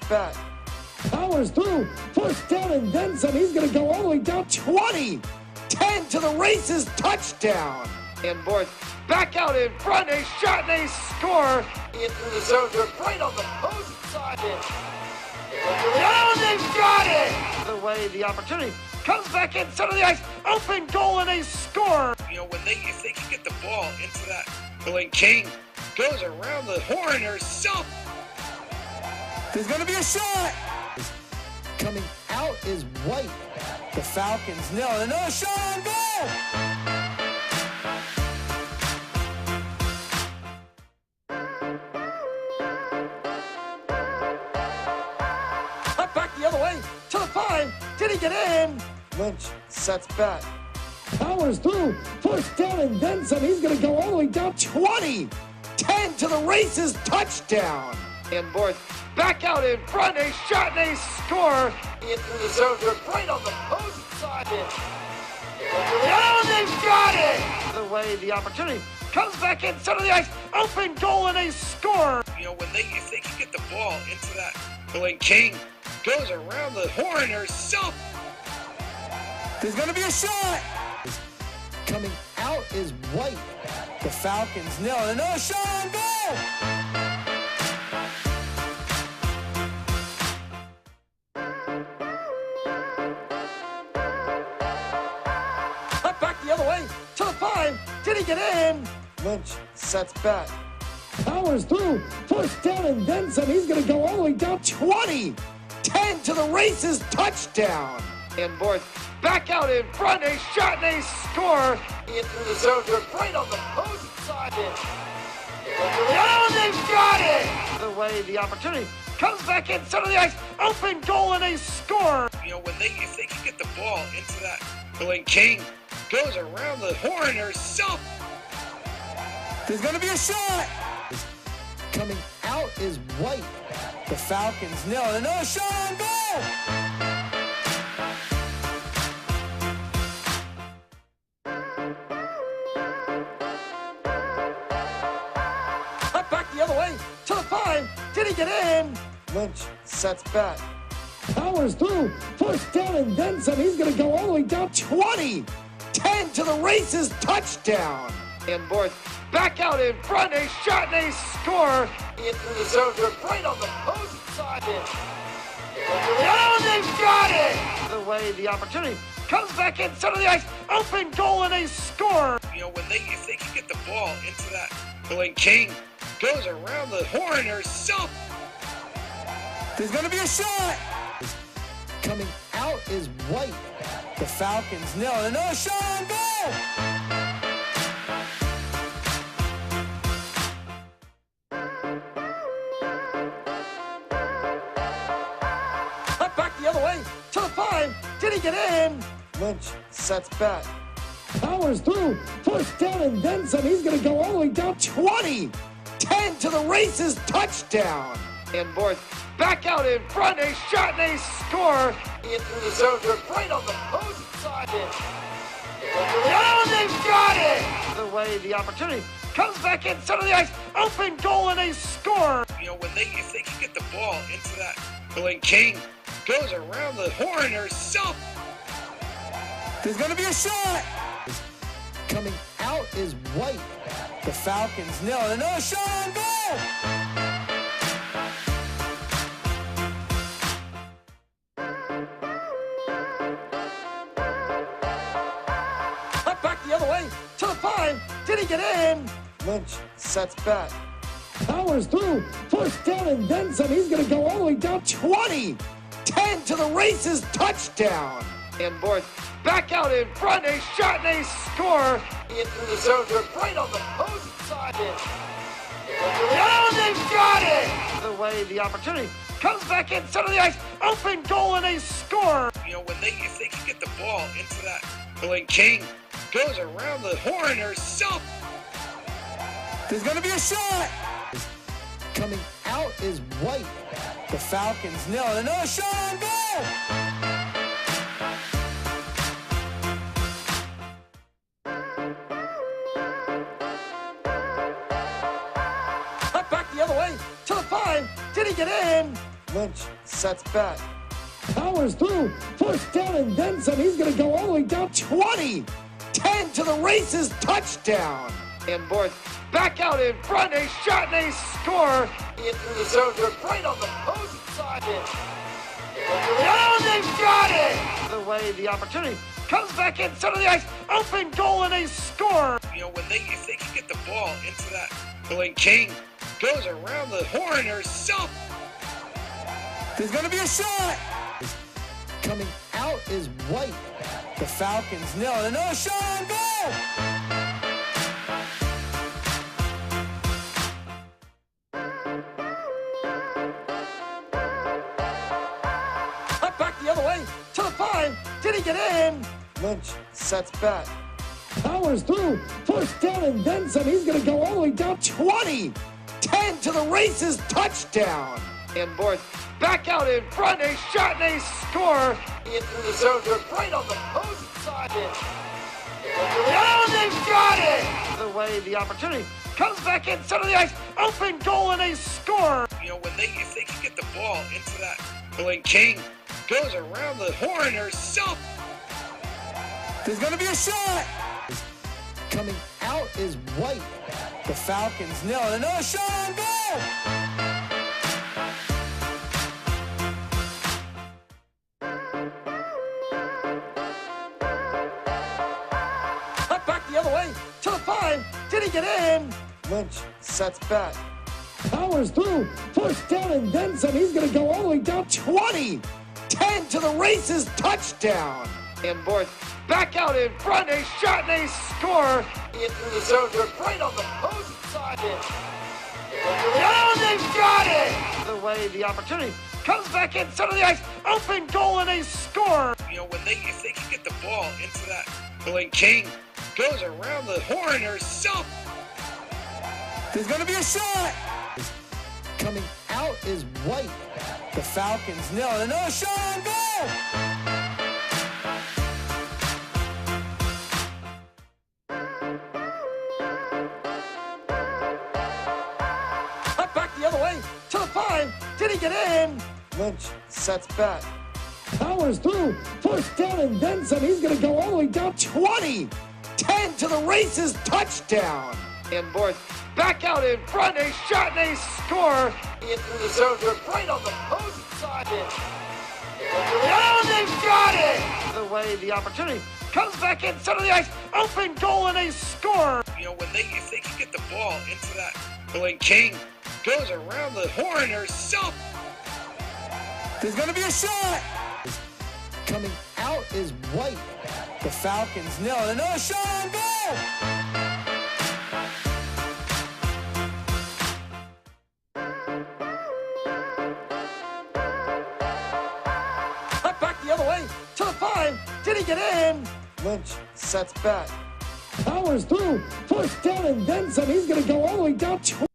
back. Powers through. First down and then some. He's going to go all the way down 20. 10 to the races. Touchdown. And boys back out in front. A shot and a score. Into the zone. They're right on the post side. Down, they've got it. The way the opportunity comes back in center of the ice. Open goal and a score. You know, if they can get the ball into that, when King goes around the horn herself. There's going to be a shot. Coming out is White. The Falcons nail it. Another shot on goal. Up back the other way to the 5. Did he get in? Lynch sets back. Powers through. First down and then some. He's going to go all the way down 20. 10 to the races. Touchdown. And boys back out in front. A shot and a score. Into the zone. They're right on the post side. Down, they've got it. The way the opportunity comes back in center of the ice. Open goal and a score. You know, if they can get the ball into that, when King goes around the horn herself. There's going to be a shot. Coming out is White. The Falcons nail it. Another shot on goal. Up back the other way to the 5. Did he get in? Lynch sets back. Powers through. First down and then some. He's going to go all the way down 20. 10 to the races. Touchdown. And boys back out in front. A shot and a score. Into the zone. They're right on the post side. Down, they've got it. The way the opportunity comes back in center of the ice. Open goal and a score. You know, if they can get the ball into that, when King goes around the horn herself. There's going to be a shot. Coming out is White. The Falcons nail it. Another shot on goal. Up back the other way to the 5. Did he get in? Lynch sets back. Powers through. First down and then some. He's going to go all the way down 20. 10 to the races. Touchdown. And boys back out in front. A shot and a score. Into the zone. They're right on the post side. Down, they've got it. The way the opportunity comes back in center of the ice. Open goal and a score. You know, if they can get the ball into that, when King goes around the horn herself. There's going to be a shot. Coming out is White. The Falcons nail it. Another shot on goal. Up back the other way to the 5. Did he get in? Lynch sets back. Powers through. First down and then some. He's going to go all the way down 20. 10 to the races. Touchdown. And boys back out in front. A shot and a score. Into the zone. They're right on the post side. Down, they've got it. The way the opportunity comes back in center of the ice. Open goal and a score. You know, if they can get the ball into that, when King goes around the horn herself. There's going to be a shot. Coming out is White. The Falcons nail it. Another shot on goal. Up back the other way to the 5. Did he get in? Lynch sets back. Powers through. First down and then some. He's going to go all the way down 20. 10 to the races. Touchdown. And boys back out in front. A shot and a score. Into the zone. They're right on the post side. Down, they've got it. The way the opportunity comes back in center of the ice. Open goal and a score. You know, if they can get the ball into that, when King goes around the horn herself. There's going to be a shot. Coming out is White. The Falcons nail it. Another shot on goal. Up back the other way to the 5. Did he get in? Lynch sets back. Powers through. First down and then some. He's going to go all the way down 20. 10 to the races. Touchdown. And boards back out in front. A shot and a score. In through the zone. They're right on the opposing side. Oh, they've got it. The way the opportunity comes back in center of the ice. Open goal and a score. You know, if they can get the ball into that, when King goes around the horn herself. There's going to be a shot. Coming out is White. The Falcons nail it. Another shot on goal. Up back the other way to the 5. Did he get in? Lynch sets back. Powers through. First down and then some. He's going to go all the way down 20. 10 to the races. Touchdown. And boards back out in front. A shot and a score. In through the zone. They're right on the opposing side. Oh, they've got it. The way the opportunity comes back in center of the ice. Open goal and a score. You know, if they can get the ball into that, when King goes around the horn herself. There's going to be a shot. Coming out is White. The Falcons nail it. Another shot on goal. Up back the other way to the 5. Did he get in? Lynch sets back. Powers through. First down and then some. He's going to go all the way down 20. 10 to the races. Touchdown. And boards back out in front. A shot and a score. In through the zone. They're right on the opposing side. Oh, they've got it. The way the opportunity comes back in center of the ice. Open goal and a score. You know, if they can get the ball into that, when King goes around the horn herself. There's going to be a shot. Coming out is White. The Falcons nail it. Another shot on goal. Up back the other way to the 5. Did he get in? Lynch sets back. Powers through. First down and then some. He's going to go all the way down 20. 10 to the races. Touchdown. And boards back out in front. A shot and a score. In through the zone. They're right on the opposing side. Oh, they've got it. The way the opportunity comes back in center of the ice. Open goal and a score. You know, if they can get the ball into that, when King goes around the horn herself. There's going to be a shot. Coming out is White. The Falcons nail it. Another shot on goal. Up back the other way to the 5. Did he get in? Lynch sets back. Powers through. First down and then some. He's going to go all the way down 20.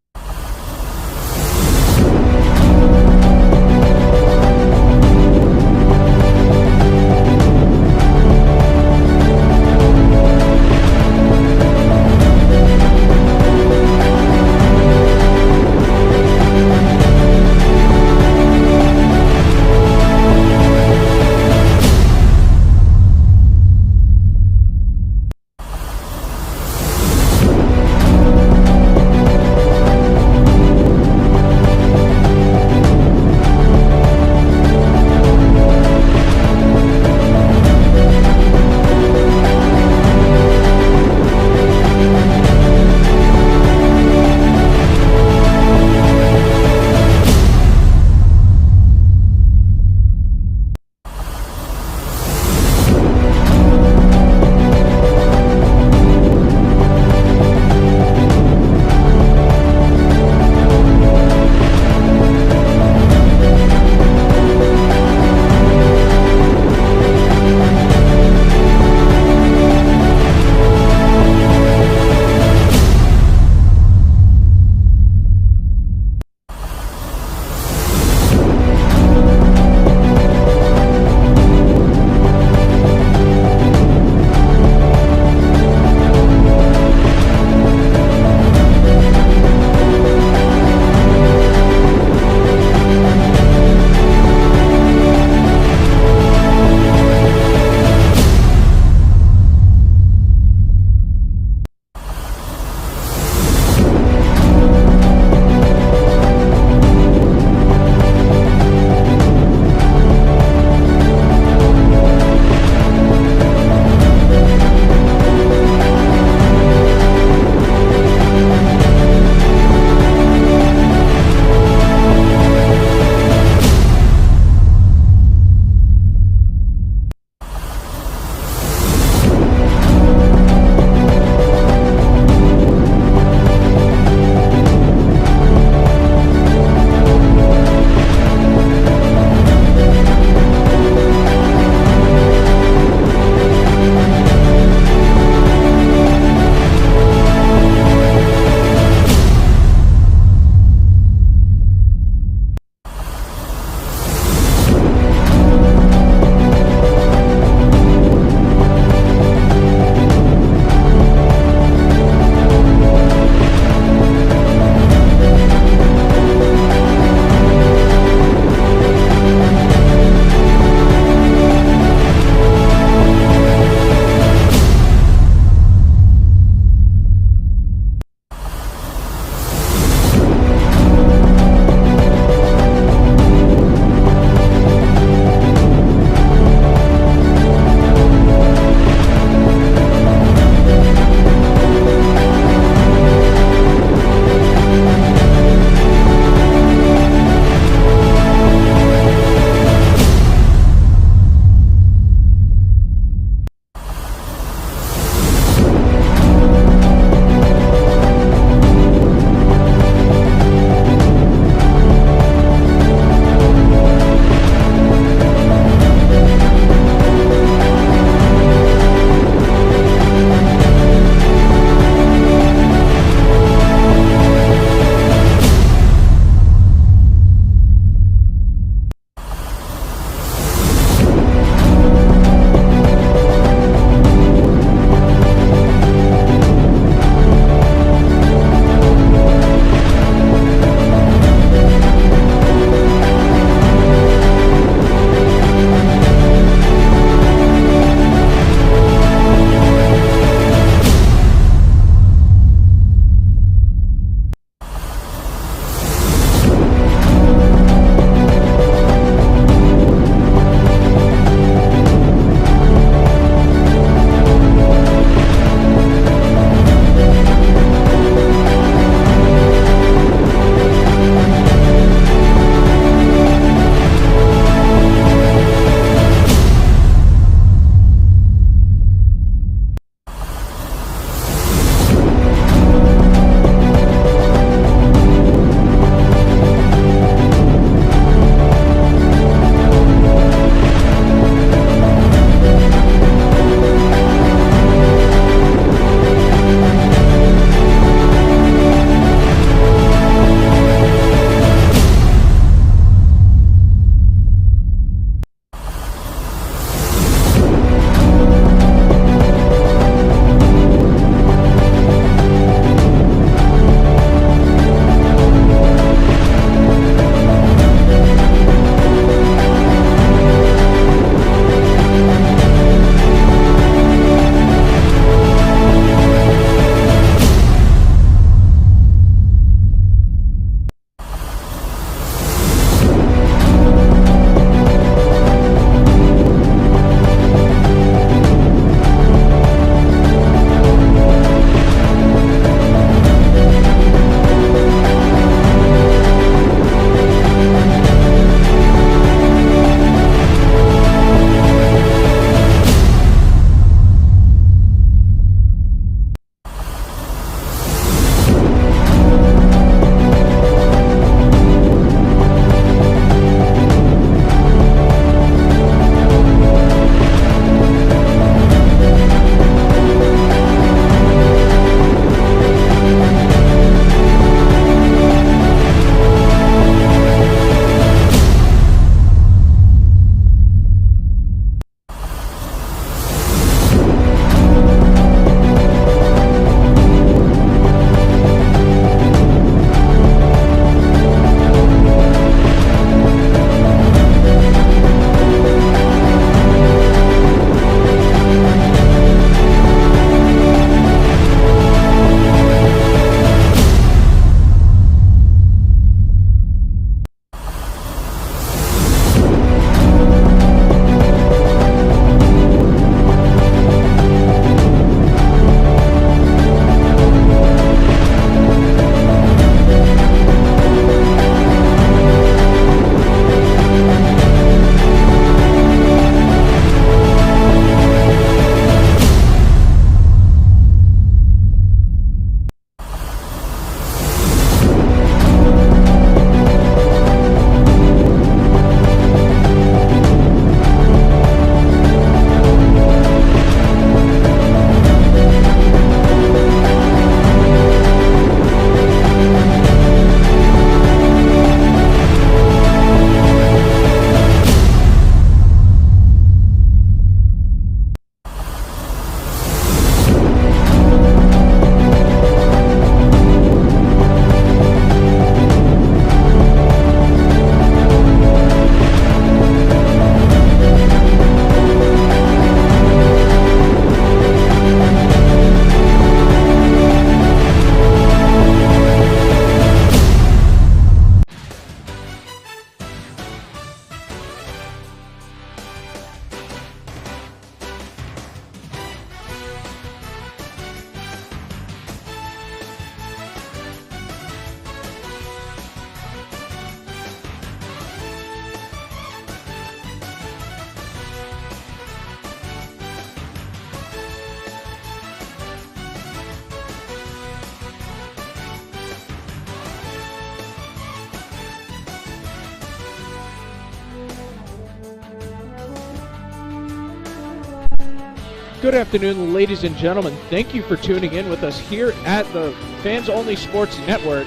Good afternoon, ladies and gentlemen. Thank you for tuning in with us here at the Fans Only Sports Network,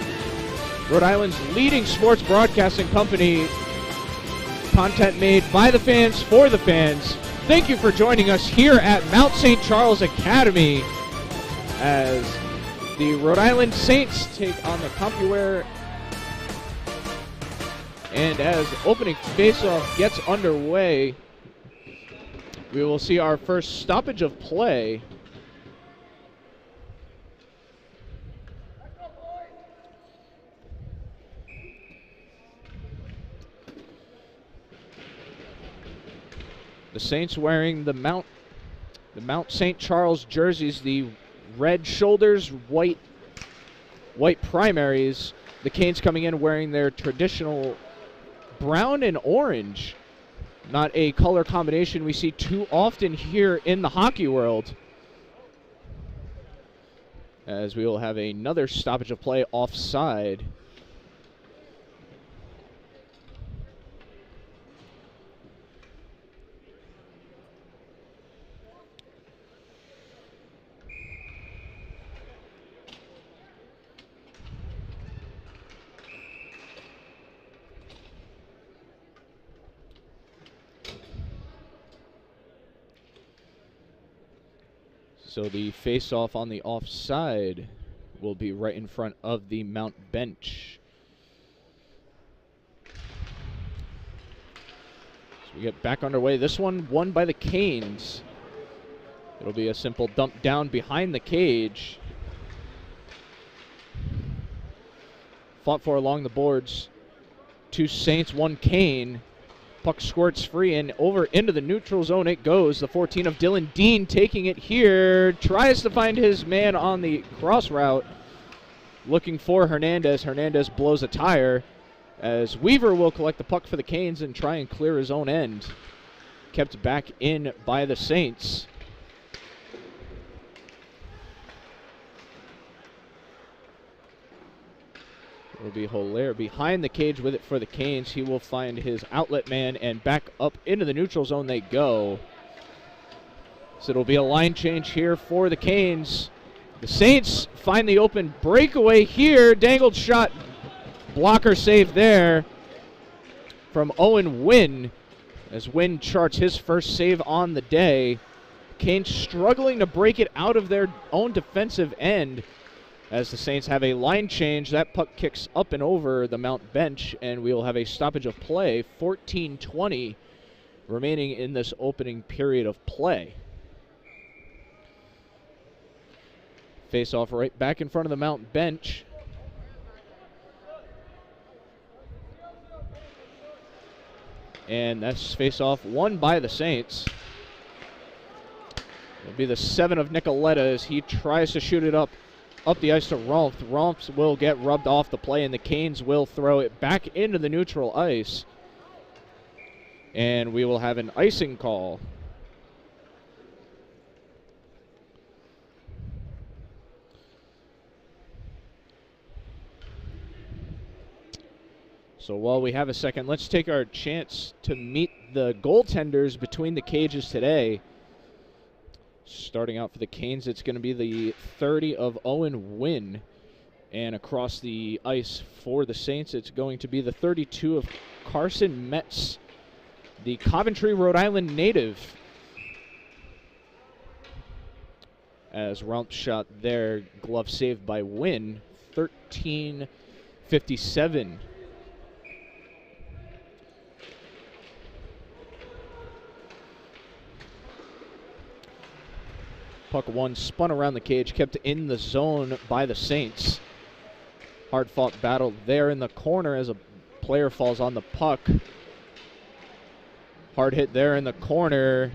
Rhode Island's leading sports broadcasting company. Content made by the fans for the fans. Thank you for joining us here at Mount St. Charles Academy as the Rhode Island Saints take on the Compuware. And as opening faceoff gets underway, we will see our first stoppage of play. The Saints wearing the Mount St. Charles jerseys, the red shoulders, white primaries. The Canes coming in wearing their traditional brown and orange. Not a color combination we see too often here in the hockey world. As we will have another stoppage of play offside. So the face-off on the offside will be right in front of the Mount bench. So we get back underway. This one won by the Canes. It'll be a simple dump down behind the cage. Fought for along the boards. 2 Saints, 1 Cane. Puck squirts free and over into the neutral zone it goes. The 14 of Dylan Dean taking it here. Tries to find his man on the cross route. Looking for Hernandez. Hernandez blows a tire as Weaver will collect the puck for the Canes and try and clear his own end. Kept back in by the Saints. It'll be Hilaire behind the cage with it for the Canes. He will find his outlet man, and back up into the neutral zone they go. So it'll be a line change here for the Canes. The Saints find the open breakaway here. Dangled shot. Blocker save there from Owen Wynn as Wynn charts his first save on the day. Canes struggling to break it out of their own defensive end. As the Saints have a line change, that puck kicks up and over the Mount bench, and we will have a stoppage of play. 14:20 remaining in this opening period of play. Face off right back in front of the Mount bench. And that's face off won by the Saints. It'll be the 7 of Nicoletta as he tries to shoot it up the ice to Rolf. Rolf will get rubbed off the play, and the Canes will throw it back into the neutral ice. And we will have an icing call. So while we have a second, let's take our chance to meet the goaltenders between the cages today. Starting out for the Canes, it's going to be the 30 of Owen Wynn. And across the ice for the Saints, it's going to be the 32 of Carson Metz, the Coventry, Rhode Island native. As Rump shot there, glove saved by Wynn, 13:57. Puck one spun around the cage, kept in the zone by the Saints. Hard-fought battle there in the corner as a player falls on the puck. Hard hit there in the corner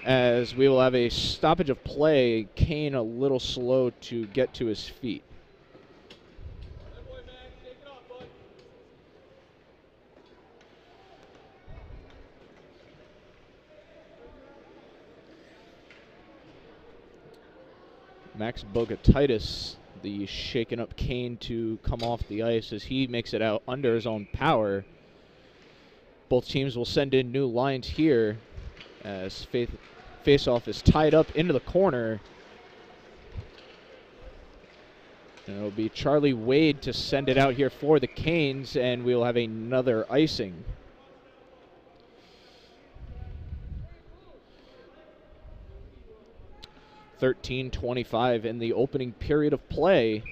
as we will have a stoppage of play. Kane a little slow to get to his feet. Max Bogatitis, the shaken up Kane, to come off the ice as he makes it out under his own power. Both teams will send in new lines here as Face-off is tied up into the corner. And it'll be Charlie Wade to send it out here for the Canes, and we'll have another icing. .25 in the opening period of play,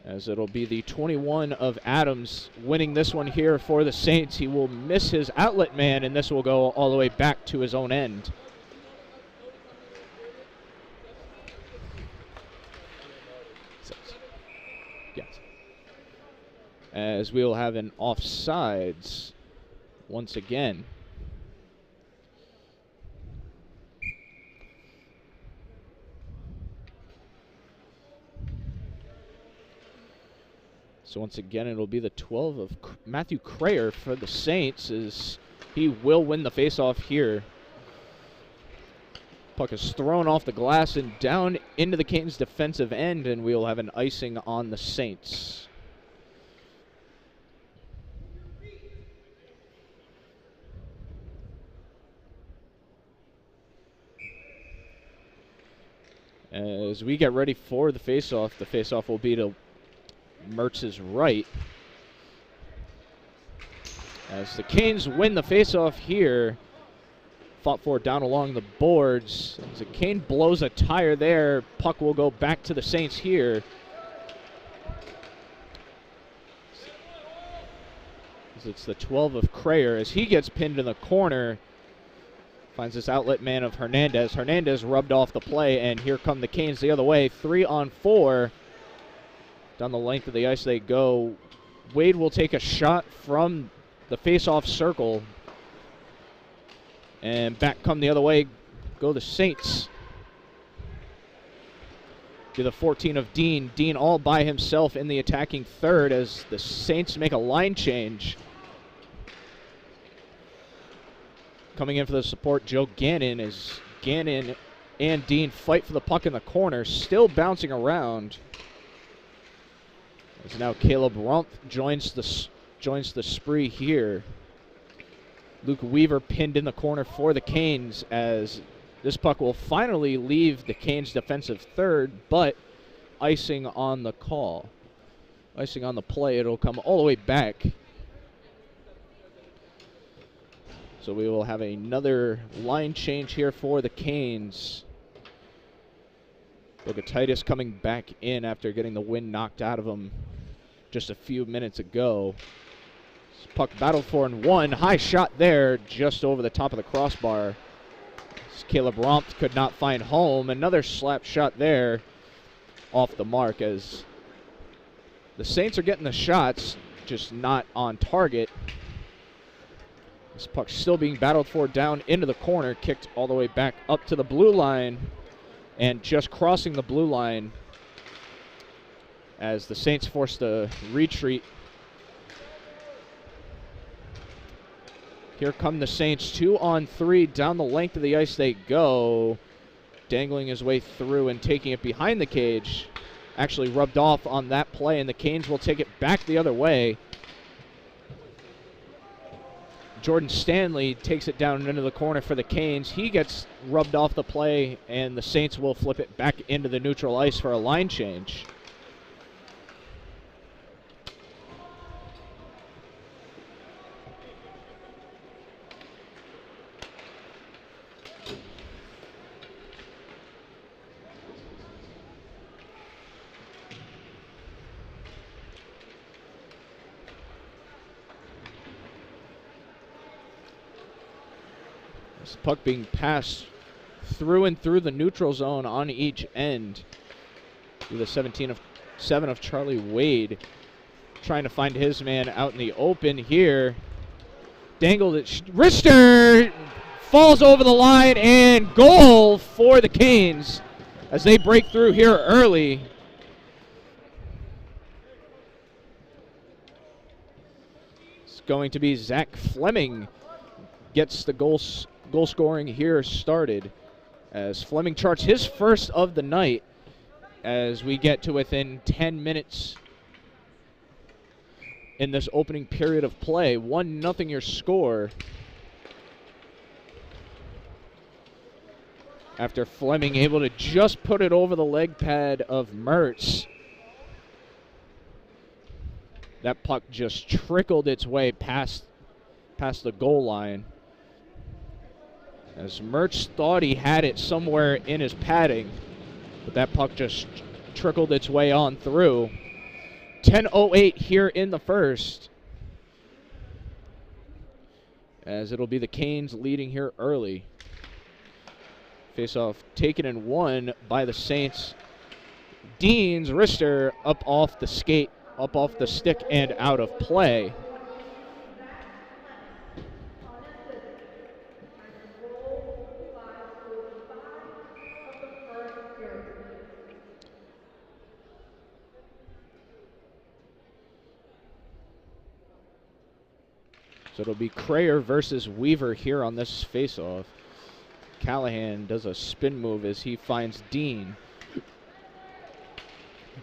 as it'll be the 21 of Adams winning this one here for the Saints. He will miss his outlet man, and this will go all the way back to his own end. Yes. As we'll have an offsides once again. So once again, it'll be the 12 of Matthew Crayer for the Saints, as he will win the faceoff here. Puck is thrown off the glass and down into the Canes' defensive end, and we'll have an icing on the Saints. As we get ready for the faceoff will be to Mertz's right, as the Canes win the faceoff here. Fought for down along the boards. As the Cane blows a tire there, puck will go back to the Saints here. As it's the 12 of Crayer, as he gets pinned in the corner. Finds this outlet man of Hernandez. Hernandez rubbed off the play, and here come the Canes the other way. 3-on-4. Down the length of the ice they go. Wade will take a shot from the face-off circle. And back come the other way go the Saints. To the 14 of Dean. Dean all by himself in the attacking third as the Saints make a line change. Coming in for the support, Joe Gannon, as Gannon and Dean fight for the puck in the corner. Still bouncing around. As now Caleb Rumpf joins the spree here. Luke Weaver pinned in the corner for the Canes, as this puck will finally leave the Canes' defensive third, but icing on the call. Icing on the play, it'll come all the way back. So we will have another line change here for the Canes. Bogatitis coming back in after getting the wind knocked out of him just a few minutes ago. This puck battled for and won. High shot there, just over the top of the crossbar. Caleb Rumpf could not find home. Another slap shot there off the mark, as the Saints are getting the shots, just not on target. This puck still being battled for down into the corner, kicked all the way back up to the blue line, and just crossing the blue line as the Saints forced a retreat. Here come the Saints, 2-on-3, down the length of the ice they go, dangling his way through and taking it behind the cage. Actually rubbed off on that play, and the Canes will take it back the other way. Jordan Stanley takes it down into the corner for the Canes. He gets rubbed off the play, and the Saints will flip it back into the neutral ice for a line change. Puck being passed through and through the neutral zone on each end. Through the 7 of Charlie Wade, trying to find his man out in the open here. Dangled it. Rister falls over the line, and goal for the Canes as they break through here early. It's going to be Zach Fleming gets the goal scoring here started, as Fleming charts his first of the night as we get to within 10 minutes in this opening period of play. 1-0 your score. after Fleming able to just put it over the leg pad of Mertz. That puck just trickled its way past the goal line. As Mertz thought he had it somewhere in his padding, but that puck just trickled its way on through. 10:08 here in the first, as it'll be the Canes leading here early. Face-off taken and won by the Saints. Dean's wrister up off the skate, up off the stick and out of play. So it'll be Crayer versus Weaver here on this face-off. Callahan does a spin move as he finds Dean.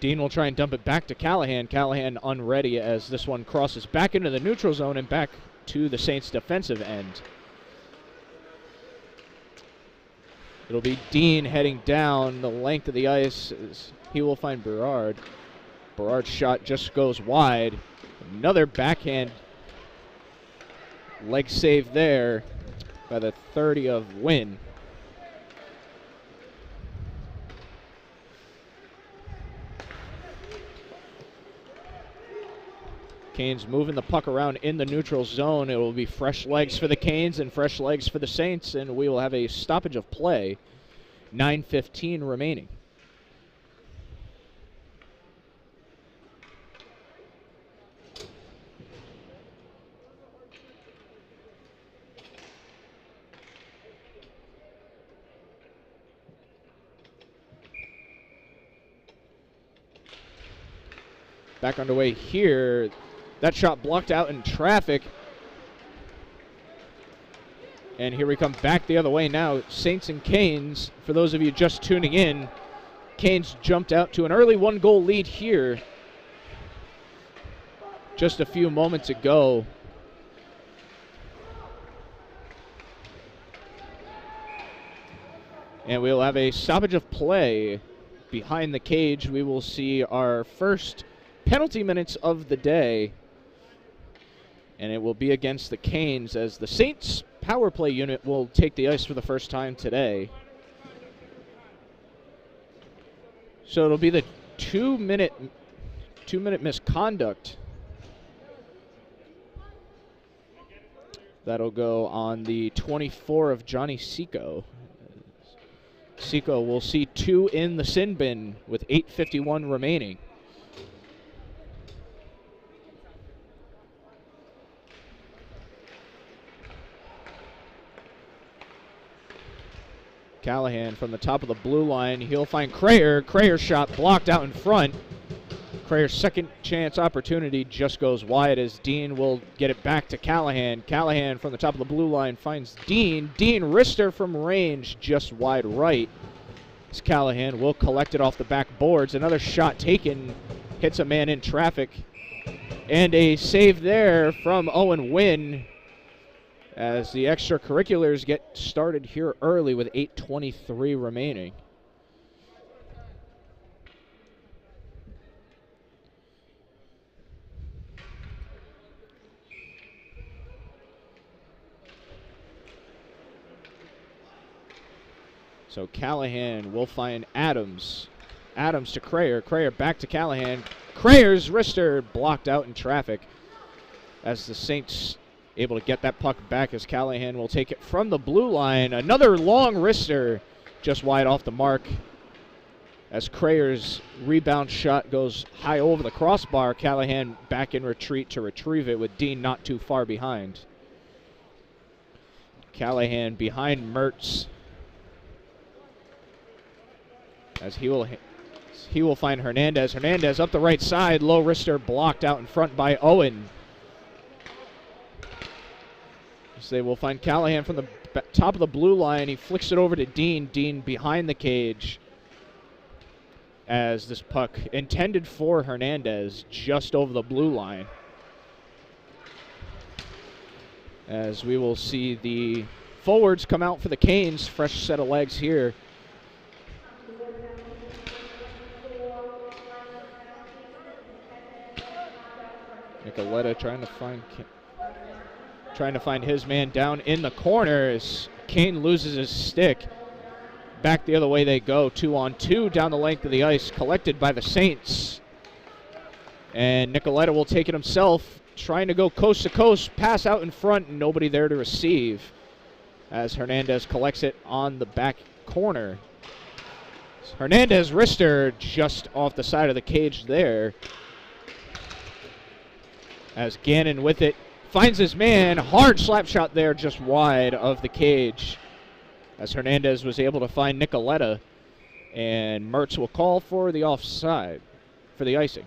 Dean will try and dump it back to Callahan. Callahan unready as this one crosses back into the neutral zone and back to the Saints' defensive end. It'll be Dean heading down the length of the ice as he will find Berard. Berard's shot just goes wide. Another backhand leg save there by the 30 of Wynn. Canes moving the puck around in the neutral zone. It will be fresh legs for the Canes and fresh legs for the Saints, and we will have a stoppage of play. 9:15 remaining. Back underway here. That shot blocked out in traffic. And here we come back the other way now. Saints and Canes, for those of you just tuning in, Canes jumped out to an early 1-goal lead here just a few moments ago. And we'll have a stoppage of play behind the cage. We will see our first penalty minutes of the day, and it will be against the Canes as the Saints power play unit will take the ice for the first time today. So it'll be the two-minute misconduct that'll go on the 24 of Johnny Seco. Seco will see 2 in the sin bin with 8:51 remaining. Callahan from the top of the blue line. He'll find Crayer. Crayer's shot blocked out in front. Crayer's second chance opportunity just goes wide as Dean will get it back to Callahan. Callahan from the top of the blue line finds Dean. Dean wrister from range just wide right. As Callahan will collect it off the back boards. Another shot taken. Hits a man in traffic. And a save there from Owen Wynn, as the extracurriculars get started here early with 8:23 remaining. So Callahan will find Adams. Adams to Crayer. Crayer back to Callahan. Crayer's wrister blocked out in traffic as the Saints able to get that puck back as Callahan will take it from the blue line. Another long wrister just wide off the mark as Crayer's rebound shot goes high over the crossbar. Callahan back in retreat to retrieve it with Dean not too far behind. Callahan behind Mertz as he will find Hernandez. Hernandez up the right side. Low wrister blocked out in front by Owen. They will find Callahan from the top of the blue line. He flicks it over to Dean. Dean behind the cage as this puck intended for Hernandez just over the blue line. As we will see the forwards come out for the Canes. Fresh set of legs here. Nicoletta trying to find his man down in the corners. Kane loses his stick. Back the other way they go. 2-on-2 down the length of the ice, collected by the Saints. And Nicoletta will take it himself, trying to go coast to coast, pass out in front, and nobody there to receive, as Hernandez collects it on the back corner. Hernandez wrister just off the side of the cage there, as Gannon with it finds his man. Hard slap shot there, just wide of the cage, as Hernandez was able to find Nicoletta, and Mertz will call for the offside, for the icing.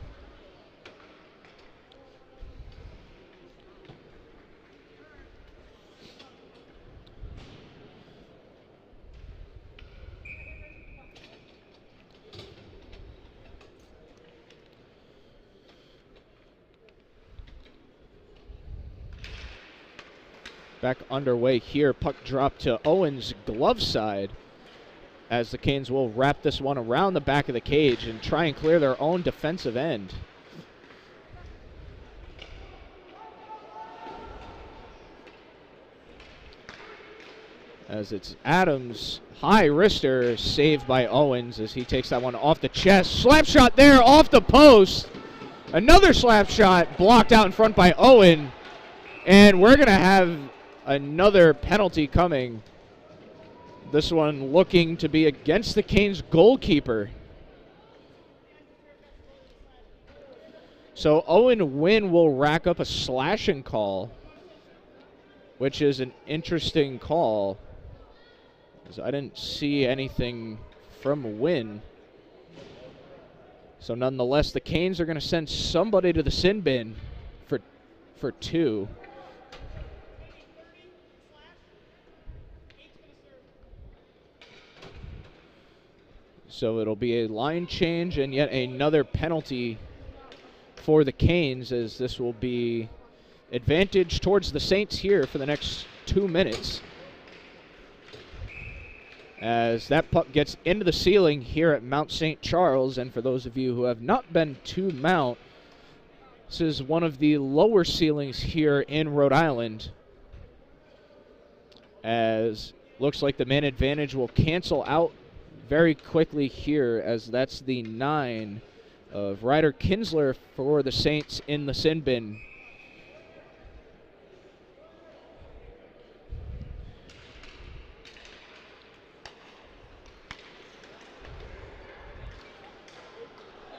Back underway here. Puck drop to Owens' glove side, as the Canes will wrap this one around the back of the cage and try and clear their own defensive end. As it's Adams, high wrister, saved by Owens as he takes that one off the chest. Slap shot there off the post. Another slap shot blocked out in front by Owen. And we're going to have another penalty coming. This one looking to be against the Canes goalkeeper. So Owen Wynn will rack up a slashing call, which is an interesting call, because I didn't see anything from Wynn. So nonetheless, the Canes are going to send somebody to the sin bin for 2. So it'll be a line change and yet another penalty for the Canes, as this will be advantage towards the Saints here for the next 2 minutes. As that puck gets into the ceiling here at Mount St. Charles, and for those of you who have not been to Mount, this is one of the lower ceilings here in Rhode Island, as looks like the man advantage will cancel out very quickly here, as that's the 9 of Ryder Kinsler for the Saints in the sin bin.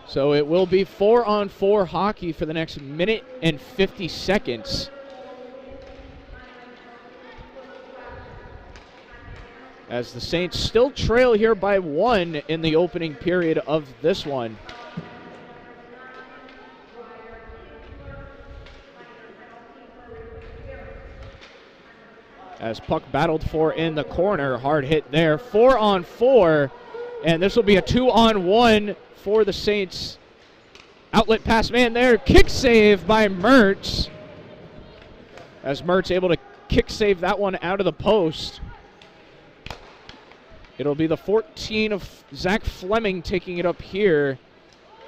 So it will be 4-on-4 hockey for the next minute and 50 seconds. As the Saints still trail here by 1 in the opening period of this one. As puck battled for in the corner, hard hit there. 4-on-4, and this will be a 2-on-1 for the Saints. Outlet pass man there, kick save by Mertz. As Mertz able to kick save that one out of the post. It'll be the 14 of Zach Fleming taking it up here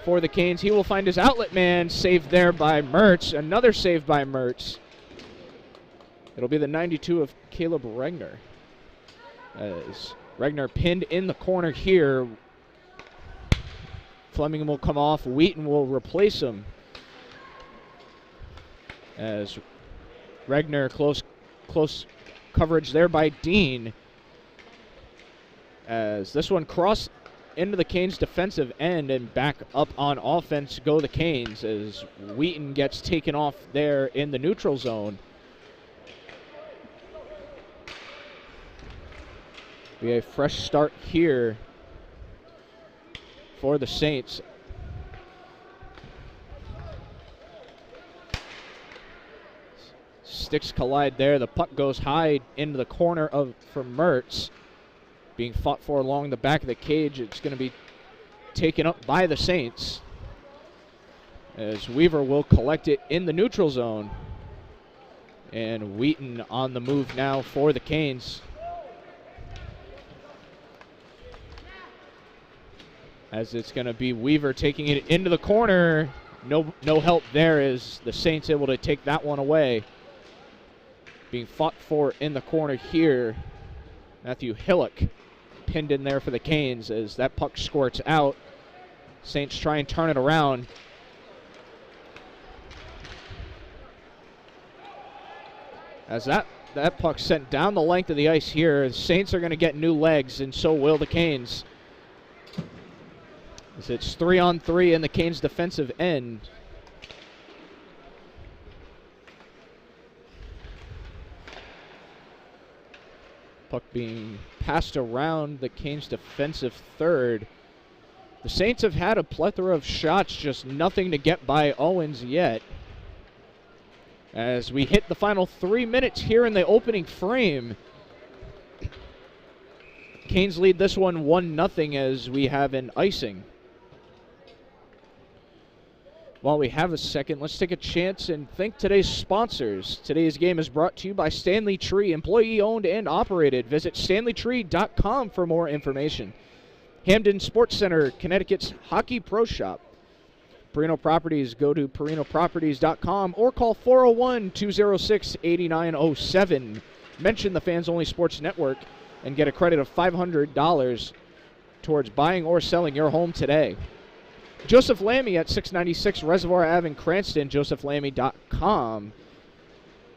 for the Canes. He will find his outlet man, saved there by Mertz. Another save by Mertz. It'll be the 92 of Caleb Regner. As Regner pinned in the corner here. Fleming will come off. Wheaton will replace him. As Regner, close coverage there by Dean. As this one crossed into the Canes' defensive end, and back up on offense go the Canes, as Wheaton gets taken off there in the neutral zone. Be a fresh start here for the Saints. Sticks collide there. The puck goes high into the corner for Mertz. Being fought for along the back of the cage. It's going to be taken up by the Saints, as Weaver will collect it in the neutral zone. And Wheaton on the move now for the Canes. As it's going to be Weaver taking it into the corner. No help there as the Saints able to take that one away. Being fought for in the corner here. Matthew Hillock pinned in there for the Canes as that puck squirts out. Saints try and turn it around. As that puck sent down the length of the ice here, the Saints are going to get new legs, and so will the Canes. As it's 3-on-3 in the Canes' defensive end. Puck being passed around the Canes' defensive third. The Saints have had a plethora of shots, just nothing to get by Owens yet. As we hit the final 3 minutes here in the opening frame. Canes lead this one 1-0 as we have an icing. While we have a second, let's take a chance and thank today's sponsors. Today's game is brought to you by Stanley Tree, employee-owned and operated. Visit stanleytree.com for more information. Hamden Sports Center, Connecticut's Hockey Pro Shop. Perino Properties, go to perinoproperties.com or call 401-206-8907. Mention the Fans Only Sports Network and get a credit of $500 towards buying or selling your home today. Joseph Lammy at 696 Reservoir Ave in Cranston, josephlammy.com,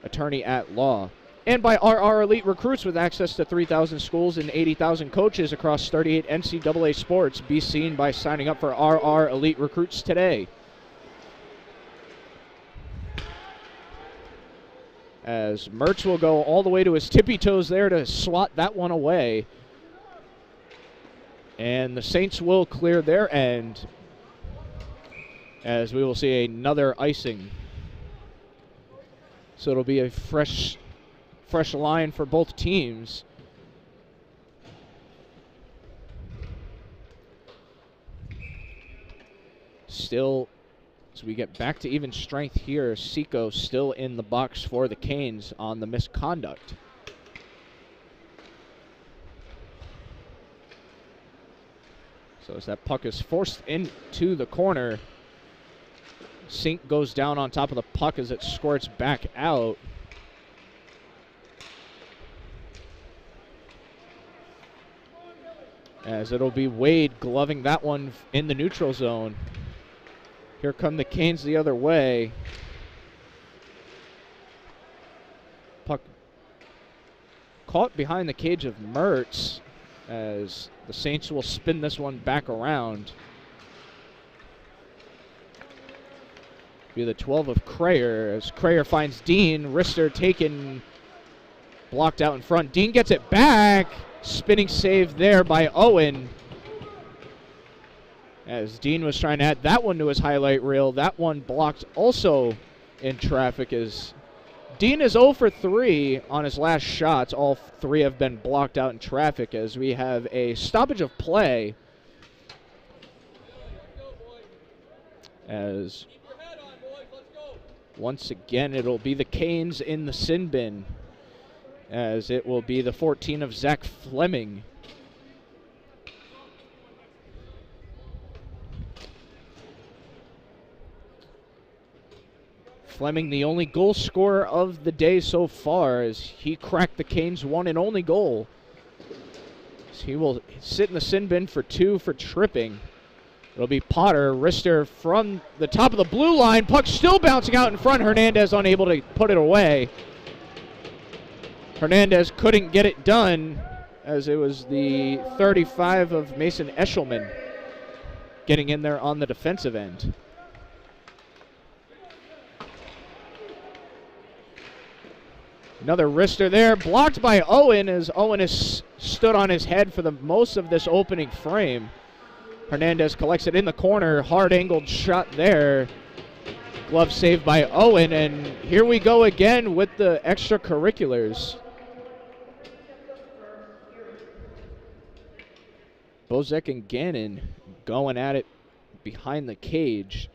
attorney at law. And by RR Elite Recruits with access to 3,000 schools and 80,000 coaches across 38 NCAA sports. Be seen by signing up for RR Elite Recruits today. As Mertz will go all the way to his tippy toes there to swat that one away. And the Saints will clear their end, as we will see another icing. So it'll be a fresh line for both teams. Still, as we get back to even strength here, Seco still in the box for the Canes on the misconduct. So as that puck is forced into the corner, Sink goes down on top of the puck as it squirts back out. As it'll be Wade gloving that one in the neutral zone. Here come the Canes the other way. Puck caught behind the cage of Mertz, as the Saints will spin this one back around. Be the 12 of Crayer, as Crayer finds Dean. Wrister taken, blocked out in front. Dean gets it back. Spinning save there by Owen. As Dean was trying to add that one to his highlight reel. That one blocked also in traffic, as Dean is 0 for 3 on his last shots. All 3 have been blocked out in traffic, as we have a stoppage of play. As once again, it'll be the Canes in the sin bin, as it will be the 14 of Zach Fleming. Fleming, the only goal scorer of the day so far, as he cracked the Canes' one and only goal. So he will sit in the sin bin for 2 for tripping. It'll be Potter. Wrister from the top of the blue line. Puck still bouncing out in front. Hernandez unable to put it away. Hernandez couldn't get it done, as it was the 35 of Mason Eshelman getting in there on the defensive end. Another wrister there, blocked by Owen, as Owen has stood on his head for the most of this opening frame. Hernandez collects it in the corner, hard-angled shot there. Glove saved by Owen, and here we go again with the extracurriculars. Bozek and Gannon going at it behind the cage.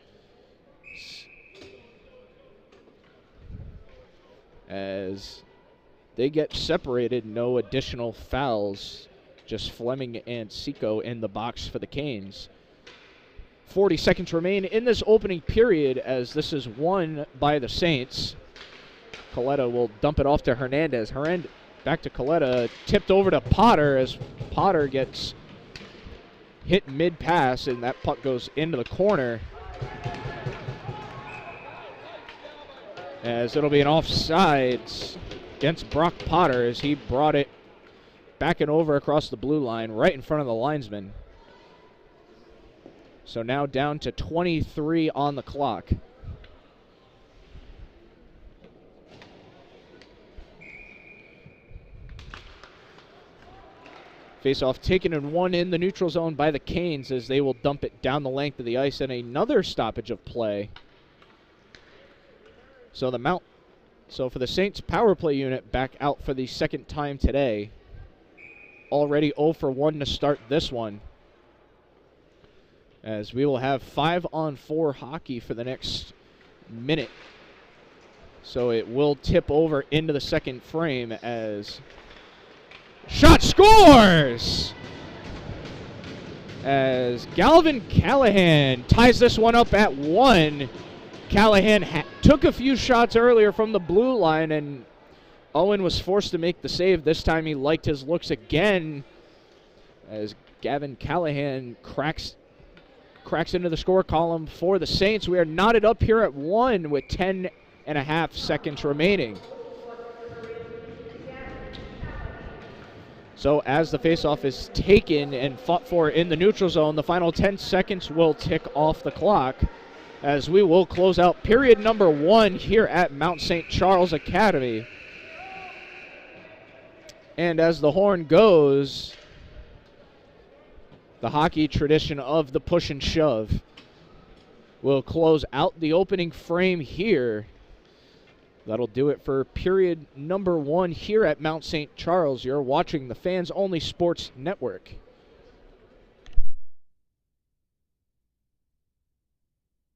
As they get separated, no additional fouls. Just Fleming and Seco in the box for the Canes. 40 seconds remain in this opening period as this is won by the Saints. Coletta will dump it off to Hernandez. Back to Coletta, tipped over to Potter as Potter gets hit mid-pass, and that puck goes into the corner. As it'll be an offsides against Brock Potter as he brought it back and over across the blue line right in front of the linesman. So now down to 23 on the clock. Face-off taken and won in the neutral zone by the Canes as they will dump it down the length of the ice, and another stoppage of play. So for the Saints power play unit back out for the second time today. Already 0 for 1 to start this one. As we will have 5-on-4 hockey for the next minute. So it will tip over into the second frame as shot scores! As Galvin Callahan ties this one up at 1. Callahan took a few shots earlier from the blue line, and Owen was forced to make the save. This time he liked his looks again as Gavin Callahan cracks into the score column for the Saints. We are knotted up here at 1 with 10.5 seconds remaining. So as the faceoff is taken and fought for in the neutral zone, the final 10 seconds will tick off the clock as we will close out period number 1 here at Mount St. Charles Academy. And as the horn goes, the hockey tradition of the push and shove will close out the opening frame here. That'll do it for period number 1 here at Mount St. Charles. You're watching the Fans Only Sports Network.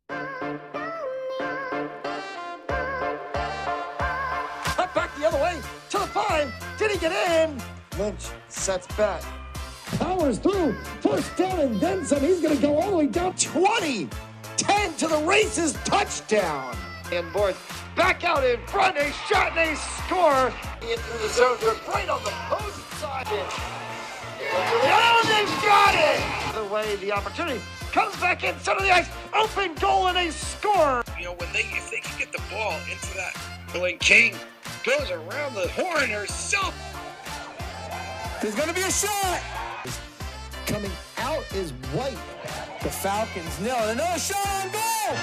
Cut back the other way to the 5. Did he get in? Lynch sets back. Powers through. First down and then some. He's going to go all the way down 20. 10 to the races. Touchdown. And boards back out in front. A shot and a score. Into the zone. They're right on the post side. Oh, they've got it. The way the opportunity comes back in center of the ice. Open goal and a score. You know, if they can get the ball into that, when King goes around the horn herself. There's going to be a shot. Coming out is White. The Falcons nail it. Another shot on goal.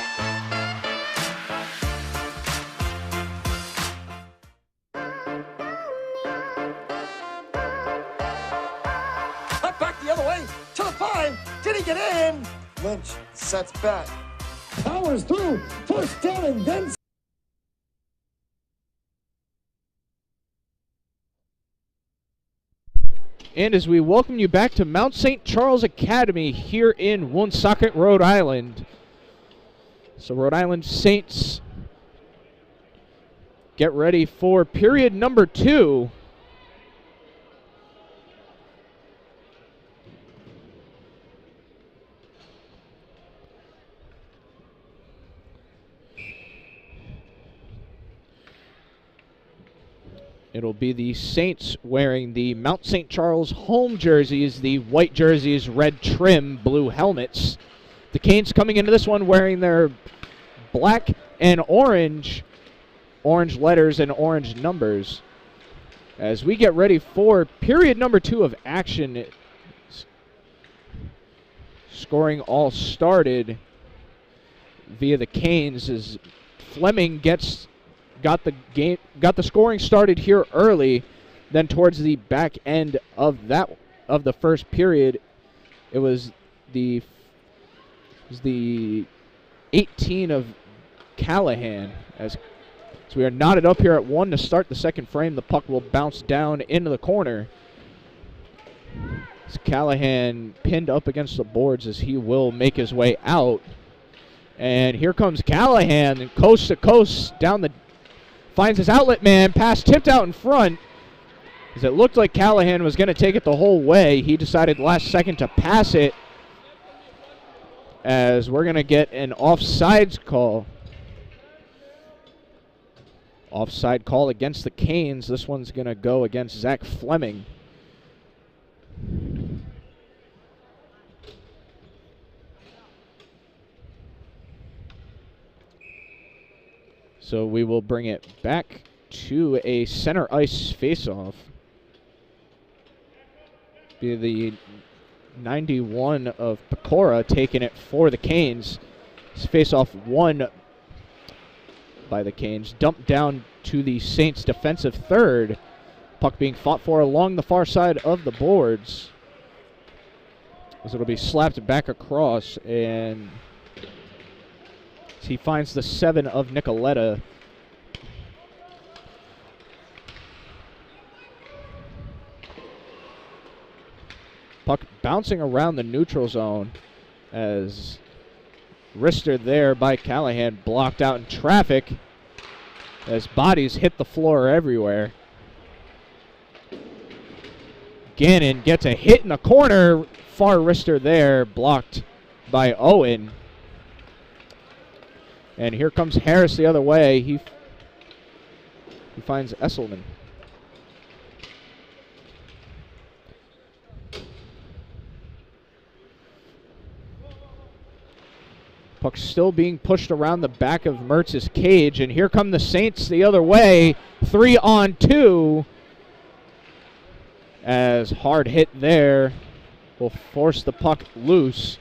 Cut back the other way to the 5. Did he get in? Lynch sets back. Powers through. First down and then. And as we welcome you back to Mount St. Charles Academy here in Woonsocket, Rhode Island. So Rhode Island Saints get ready for period number 2. It'll be the Saints wearing the Mount St. Charles home jerseys, the white jerseys, red trim, blue helmets. The Canes coming into this one wearing their black and orange letters and orange numbers. As we get ready for period number 2 of action, scoring all started via the Canes as Fleming got the scoring started here early. Then towards the back end of the first period, it was the 18 of Callahan. So we are knotted up here at 1 to start the second frame. The puck will bounce down into the corner. As Callahan pinned up against the boards as he will make his way out. And here comes Callahan, coast to coast finds his outlet man, pass tipped out in front. As it looked like Callahan was going to take it the whole way, he decided last second to pass it as we're going to get an offsides call. Offside call against the Canes. This one's going to go against Zach Fleming. So we will bring it back to a center ice faceoff. Be the 91 of Pecora taking it for the Canes. This faceoff won by the Canes. Dumped down to the Saints defensive third. Puck being fought for along the far side of the boards. As it'll be slapped back across, and he finds the 7 of Nicoletta. Puck bouncing around the neutral zone as wristed there by Callahan, blocked out in traffic as bodies hit the floor everywhere. Gannon gets a hit in the corner, far wrister there, blocked by Owen. And here comes Harris the other way. He finds Esselman. Puck still being pushed around the back of Mertz's cage, and here come the Saints the other way. 3-on-2. As hard hit there will force the puck loose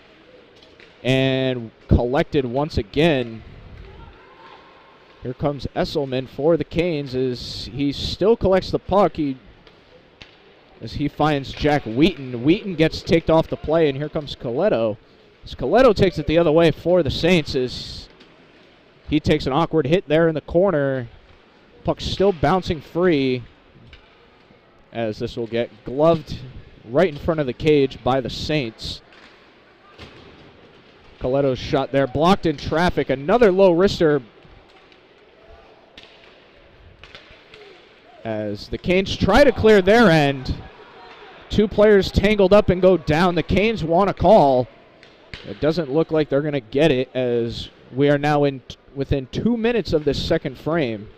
and collected once again. Here comes Esselman for the Canes as he still collects the puck. As he finds Jack Wheaton. Wheaton gets taken off the play, and here comes Coletto. Coletto takes it the other way for the Saints as he takes an awkward hit there in the corner. Puck still bouncing free as this will get gloved right in front of the cage by the Saints. Coletto's shot there, blocked in traffic. Another low wrister as the Canes try to clear their end. Two players tangled up and go down. The Canes want a call. It doesn't look like they're going to get it as we are now within 2 minutes of this second frame.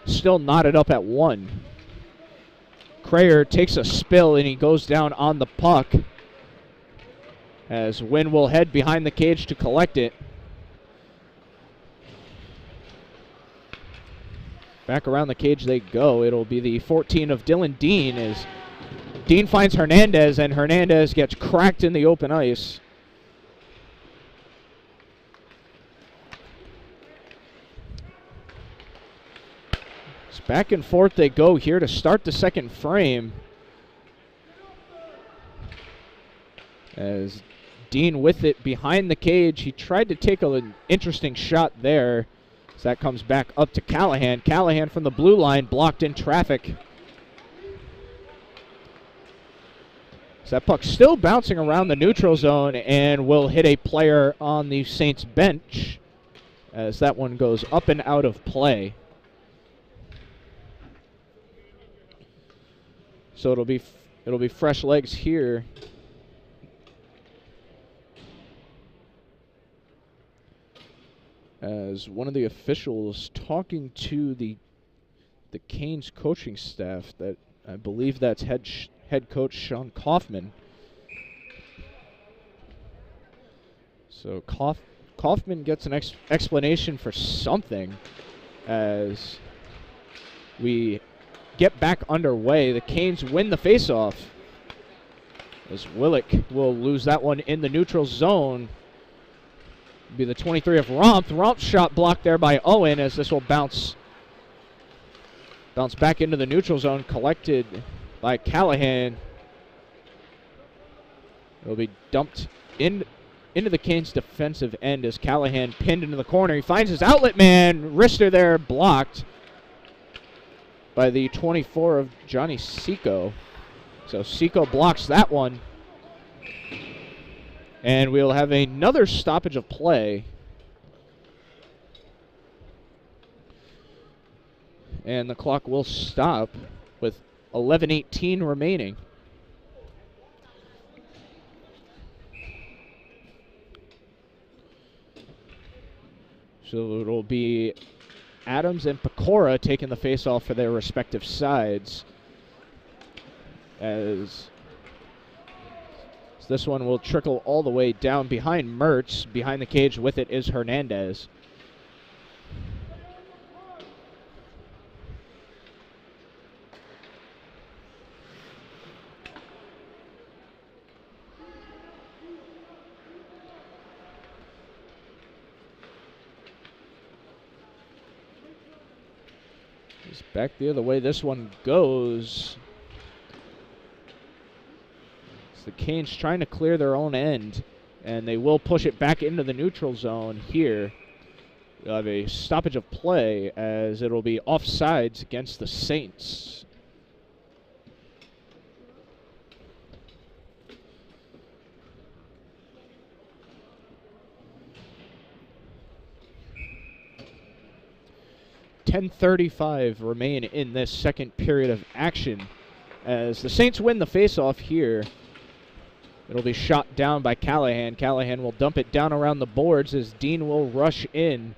Still knotted up at 1. Crayer takes a spill and he goes down on the puck as Wynn will head behind the cage to collect it. Back around the cage they go. It'll be the 14 of Dylan Dean as Dean finds Hernandez, and Hernandez gets cracked in the open ice. Back and forth they go here to start the second frame. As Dean with it behind the cage. He tried to take an interesting shot there. So that comes back up to Callahan. Callahan from the blue line, blocked in traffic. So that puck still bouncing around the neutral zone and will hit a player on the Saints bench as that one goes up and out of play. So it'll be fresh legs here. As one of the officials talking to the Canes coaching staff, that I believe that's head coach Sean Kaufman. So Kaufman gets an explanation for something as we get back underway. The Canes win the faceoff as Willick will lose that one in the neutral zone. Be the 23 of Romp. Romp's shot blocked there by Owen as this will bounce back into the neutral zone, collected by Callahan. It'll be dumped into the Canes defensive end as Callahan pinned into the corner. He finds his outlet man. Wrister there, blocked by the 24 of Johnny Seco. So Seco blocks that one. And we'll have another stoppage of play. And the clock will stop with 11:18 remaining. So it'll be Adams and Pecora taking the face-off for their respective sides. As this one will trickle all the way down behind Mertz. Behind the cage with it is Hernandez. It's back the other way this one goes. The Canes trying to clear their own end, and they will push it back into the neutral zone here. We'll have a stoppage of play as it'll be offsides against the Saints. .10:35 remain in this second period of action as the Saints win the faceoff here. It'll be shot down by Callahan. Callahan will dump it down around the boards as Dean will rush in.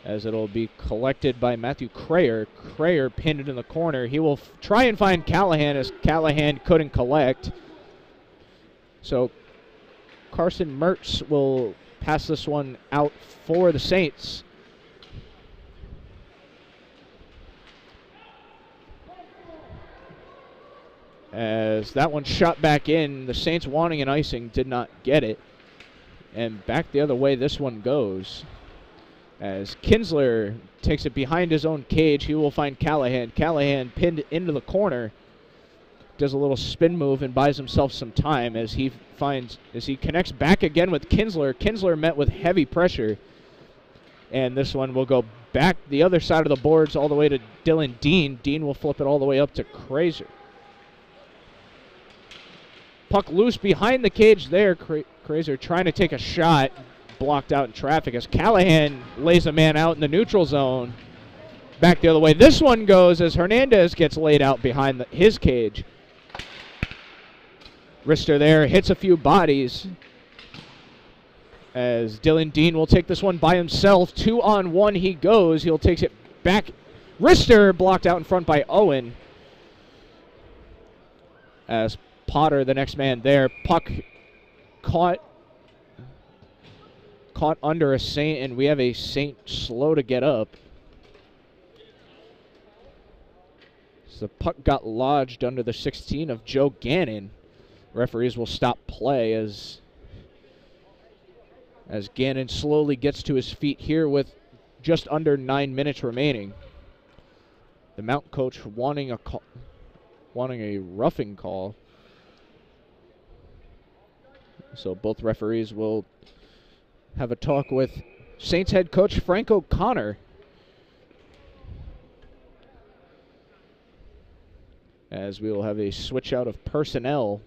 As it'll be collected by Matthew Crayer. Crayer pinned it in the corner. He will try and find Callahan as Callahan couldn't collect. So Carson Mertz will pass this one out for the Saints. As that one shot back in, the Saints wanting an icing, did not get it. And back the other way this one goes. As Kinsler takes it behind his own cage, he will find Callahan. Callahan pinned into the corner. Does a little spin move and buys himself some time as he connects back again with Kinsler. Kinsler met with heavy pressure. And this one will go back the other side of the boards all the way to Dylan Dean. Dean will flip it all the way up to Crazer. Puck loose behind the cage there. Crazer trying to take a shot. Blocked out in traffic as Callahan lays a man out in the neutral zone. Back the other way. This one goes as Hernandez gets laid out behind his cage. Rister there hits a few bodies. As Dylan Dean will take this one by himself. 2-on-1 he goes. He'll take it back. Rister blocked out in front by Owen. As Potter, the next man there. Puck caught under a Saint, and we have a Saint slow to get up. So the puck got lodged under the 16 of Joe Gannon. Referees will stop play as Gannon slowly gets to his feet here with just under 9 minutes remaining. The Mount coach wanting a roughing call. So both referees will have a talk with Saints head coach Frank O'Connor. As we will have a switch out of personnel.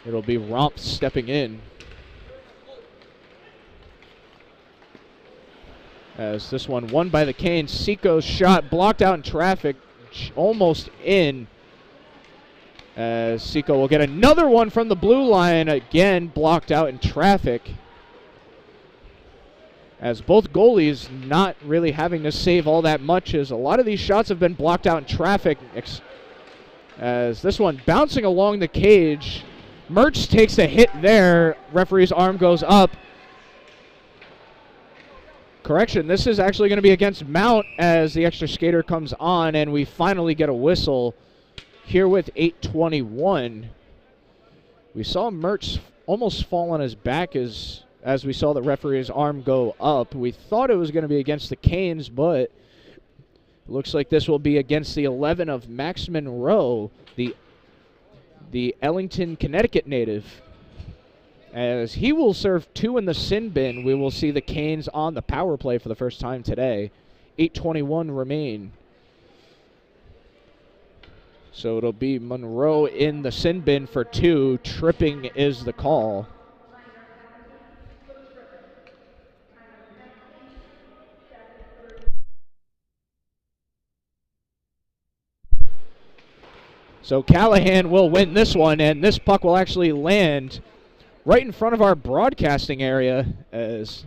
It'll be Romp stepping in. As this one won by the Canes. Seiko's shot blocked out in traffic. Almost in. As Seiko will get another one from the blue line. Again, blocked out in traffic. As both goalies not really having to save all that much, as a lot of these shots have been blocked out in traffic. As this one bouncing along the cage. Mertz takes a hit there. Referee's arm goes up. Correction, this is actually going to be against Mount as the extra skater comes on, and we finally get a whistle here with 8:21. We saw Mertz almost fall on his back as we saw the referee's arm go up. We thought it was going to be against the Canes, but it looks like this will be against the 11 of Max Monroe, the Ellington, Connecticut native. As he will serve 2 in the sin bin, we will see the Canes on the power play for the first time today. 8:21 remain. So it'll be Monroe in the sin bin for 2. Tripping is the call. So Callahan will win this one, and this puck will actually land right in front of our broadcasting area as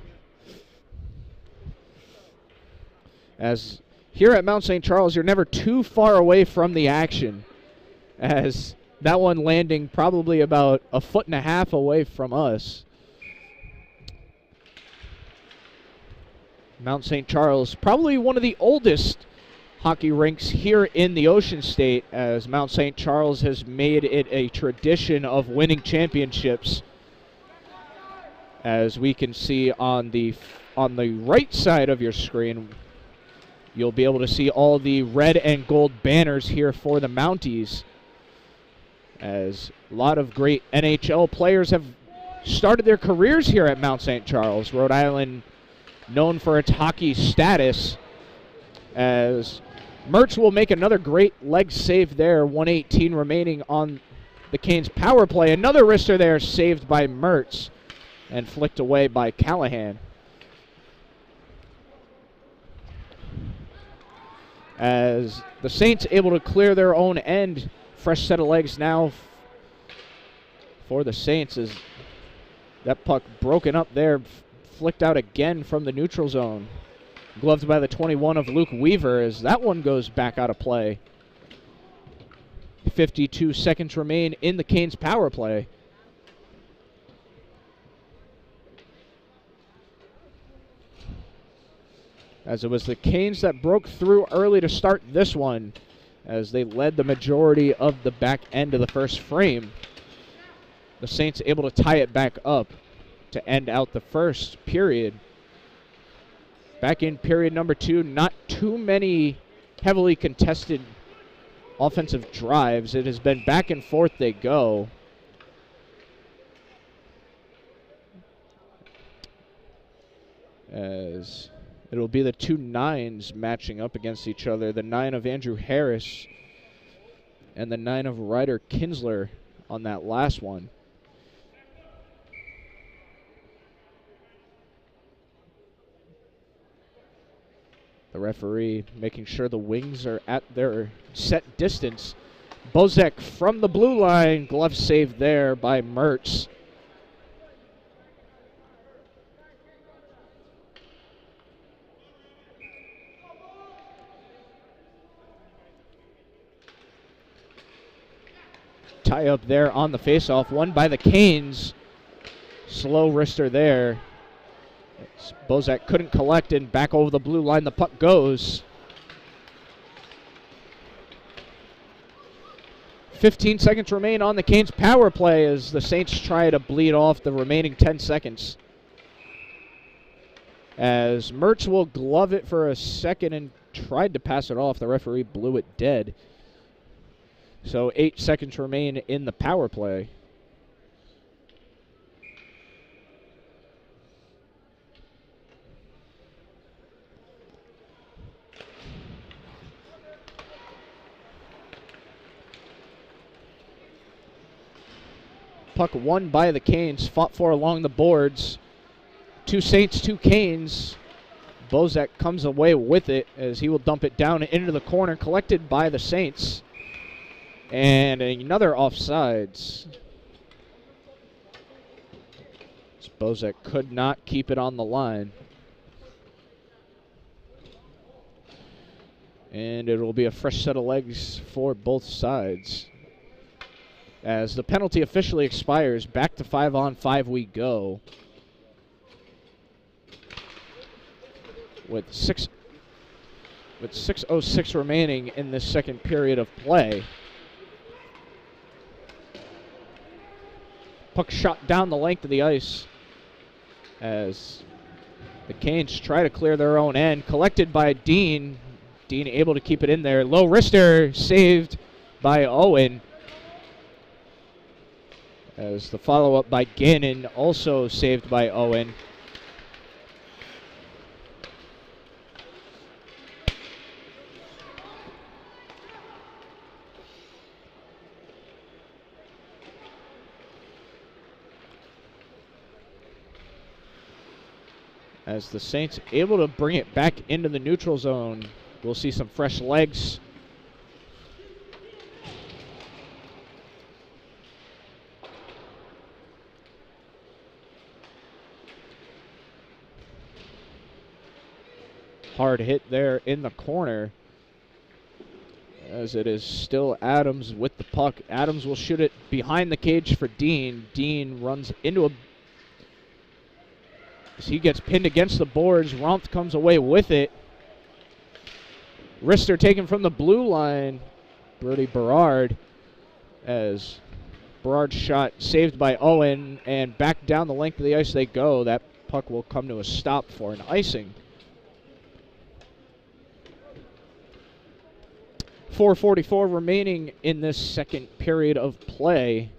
here at Mount St. Charles, you're never too far away from the action, as that one landing probably about 1.5 feet away from us. Mount St. Charles, probably one of the oldest hockey rinks here in the Ocean State, as Mount St. Charles has made it a tradition of winning championships. As we can see on the right side of your screen, you'll be able to see all the red and gold banners here for the Mounties, as a lot of great NHL players have started their careers here at Mount St. Charles. Rhode Island, known for its hockey status, as Mertz will make another great leg save there. 1:18 remaining on the Canes' power play. Another wrister there saved by Mertz and flicked away by Callahan. As the Saints able to clear their own end. Fresh set of legs now for the Saints, as that puck broken up there, flicked out again from the neutral zone. Gloved by the 21 of Luke Weaver, as that one goes back out of play. 52 seconds remain in the Canes' power play. As it was the Canes that broke through early to start this one, as they led the majority of the back end of the first frame. The Saints able to tie it back up to end out the first period. Back in period number 2, not too many heavily contested offensive drives. It has been back and forth they go. As it'll be the 2 9s matching up against each other. The 9 of Andrew Harris and the 9 of Ryder Kinsler on that last one. The referee making sure the wings are at their set distance. Bozek from the blue line. Glove saved there by Mertz. Tie up there on the faceoff. Won by the Canes. Slow wrister there. Bozak couldn't collect, and back over the blue line the puck goes. 15 seconds remain on the Canes' power play as the Saints try to bleed off the remaining 10 seconds. As Mertz will glove it for a second and tried to pass it off. The referee blew it dead. So 8 seconds remain in the power play. Puck won by the Canes, fought for along the boards. 2 Saints, 2 Canes. Bozak comes away with it as he will dump it down into the corner, collected by the Saints. And another offsides. Bozak could not keep it on the line. And it will be a fresh set of legs for both sides. As the penalty officially expires, back to 5-on-5 we go. With 6:06 remaining in this second period of play. Puck shot down the length of the ice as the Canes try to clear their own end. Collected by Dean. Dean able to keep it in there. Low wrister saved by Owen. As the follow-up by Gannon, also saved by Owen. As the Saints able to bring it back into the neutral zone. We'll see some fresh legs. hard hit there in the corner, as it is still Adams with the puck. Adams will shoot it behind the cage for Dean. Dean runs into a... as he gets pinned against the boards. Rumpf comes away with it. Wrister taken from the blue line. Brody Berard, as Berard's shot saved by Owen, and back down the length of the ice they go. That puck will come to a stop for an icing. 4:44 remaining in this second period of play.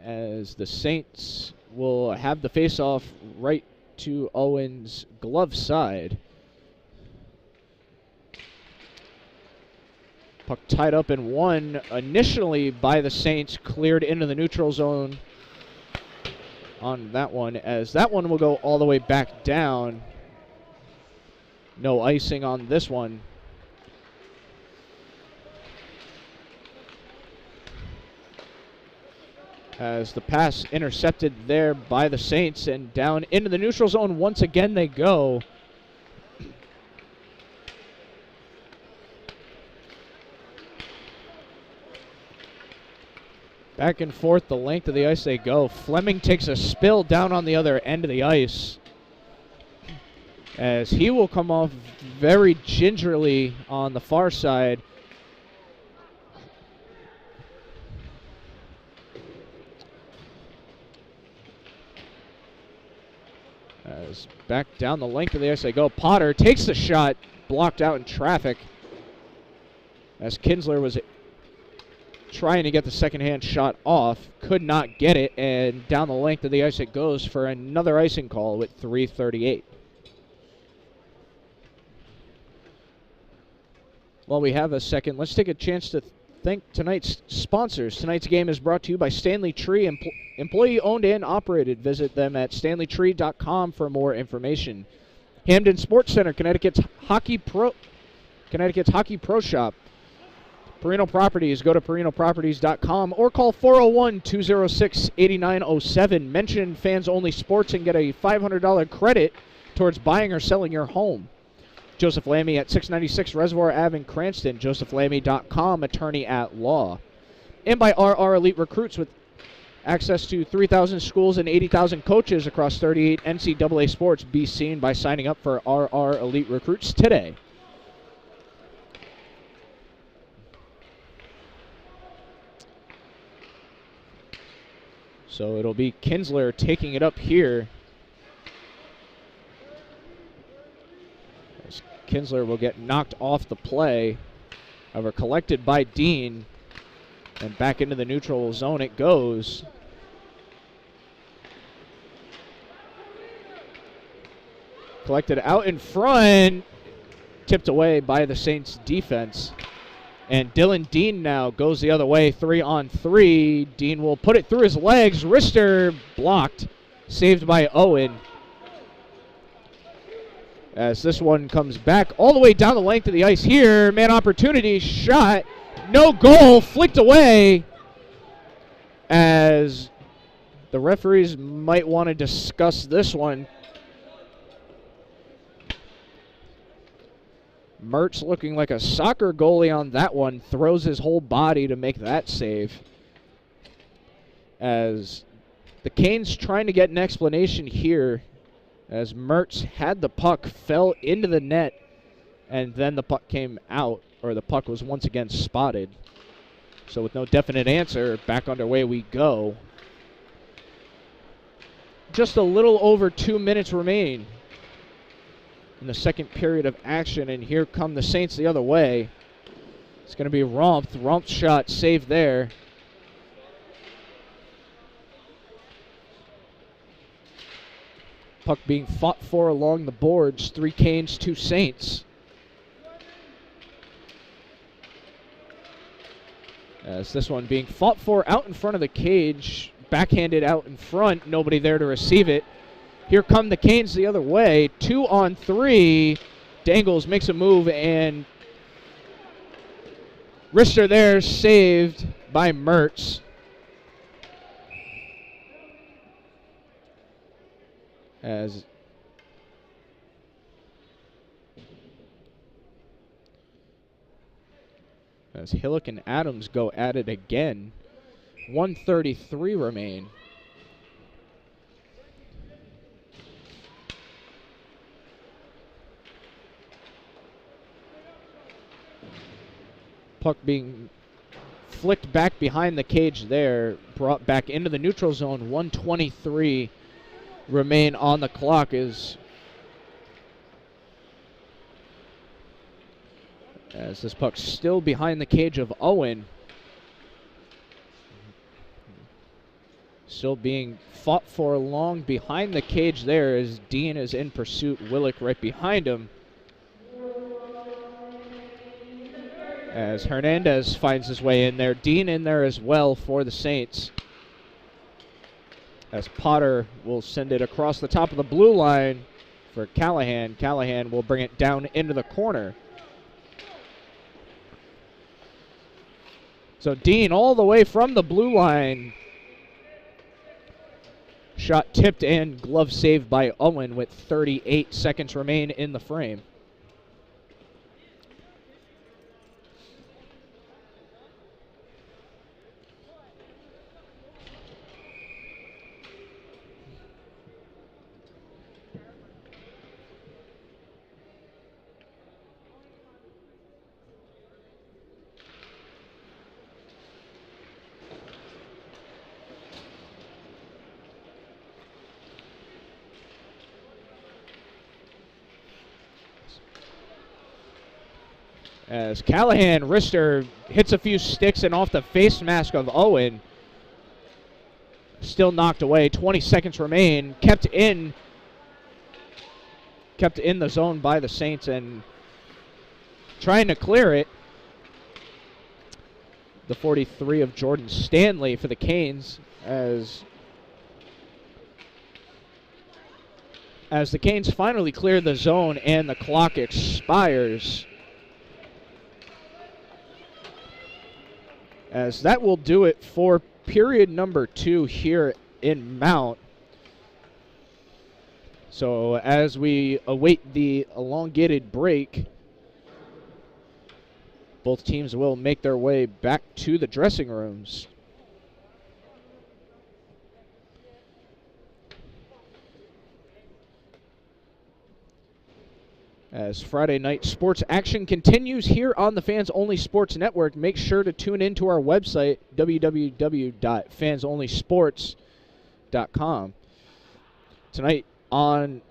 As the Saints will have the faceoff right to Owen's glove side. Puck tied up in one initially by the Saints, cleared into the neutral zone on that one, as that one will go all the way back down. No icing on this one. As the pass intercepted there by the Saints, and down into the neutral zone once again they go. Back and forth the length of the ice they go. Fleming takes a spill down on the other end of the ice, as he will come off very gingerly on the far side. As back down the length of the ice they go. Potter takes the shot, blocked out in traffic, as Kinsler was trying to get the second-hand shot off, could not get it, and down the length of the ice it goes for another icing call with 3:38. While we have a second, let's take a chance to thank tonight's sponsors. Tonight's game is brought to you by Stanley Tree, employee-owned and operated. Visit them at stanleytree.com for more information. Hamden Sports Center, Connecticut's Hockey Pro Shop. Perino Properties, go to perinoproperties.com or call 401-206-8907. Mention Fans Only Sports and get a $500 credit towards buying or selling your home. Joseph Lamy at 696 Reservoir Ave in Cranston. JosephLamy.com, attorney at law. And by RR Elite Recruits, with access to 3,000 schools and 80,000 coaches across 38 NCAA sports. Be seen by signing up for RR Elite Recruits today. So it'll be Kinsler taking it up here. As Kinsler will get knocked off the play. However, collected by Dean. And back into the neutral zone it goes. Collected out in front. Tipped away by the Saints defense. And Dylan Dean now goes the other way, 3-on-3. Dean will put it through his legs. Wrister blocked, saved by Owen. As this one comes back all the way down the length of the ice here. Man opportunity, shot, no goal, flicked away. As the referees might want to discuss this one. Mertz looking like a soccer goalie on that one. Throws his whole body to make that save. As the Canes trying to get an explanation here. As Mertz had the puck, fell into the net, and then the puck came out, or the puck was once again spotted. So with no definite answer, back underway we go. Just a little over 2 minutes remain in the second period of action, and here come the Saints the other way. It's going to be Rumpf. Rumpf's shot saved there. Puck being fought for along the boards. 3 Canes, 2 Saints. As this one being fought for out in front of the cage. Backhanded out in front. Nobody there to receive it. Here come the Canes the other way. 2-on-3. Dangles makes a move, and Wrister there saved by Mertz. As Hillock and Adams go at it again. 1:33 remain. Puck being flicked back behind the cage there, brought back into the neutral zone. 1:23 remain on the clock as this puck's still behind the cage of Owen. Still being fought for long behind the cage there as Dean is in pursuit. Willick right behind him. As Hernandez finds his way in there. Dean in there as well for the Saints. As Potter will send it across the top of the blue line for Callahan. Callahan will bring it down into the corner. So Dean all the way from the blue line. Shot tipped and glove saved by Owen with 38 seconds remain in the frame. As Callahan, wrister, hits a few sticks and off the face mask of Owen. Still knocked away. 20 seconds remain. Kept in the zone by the Saints and trying to clear it. The 43 of Jordan Stanley for the Canes as the Canes finally clear the zone and the clock expires. As that will do it for period number 2 here in Mount. So as we await the elongated break, both teams will make their way back to the dressing rooms. As Friday night sports action continues here on the Fans Only Sports Network, make sure to tune in to our website, www.fansonlysports.com. Tonight on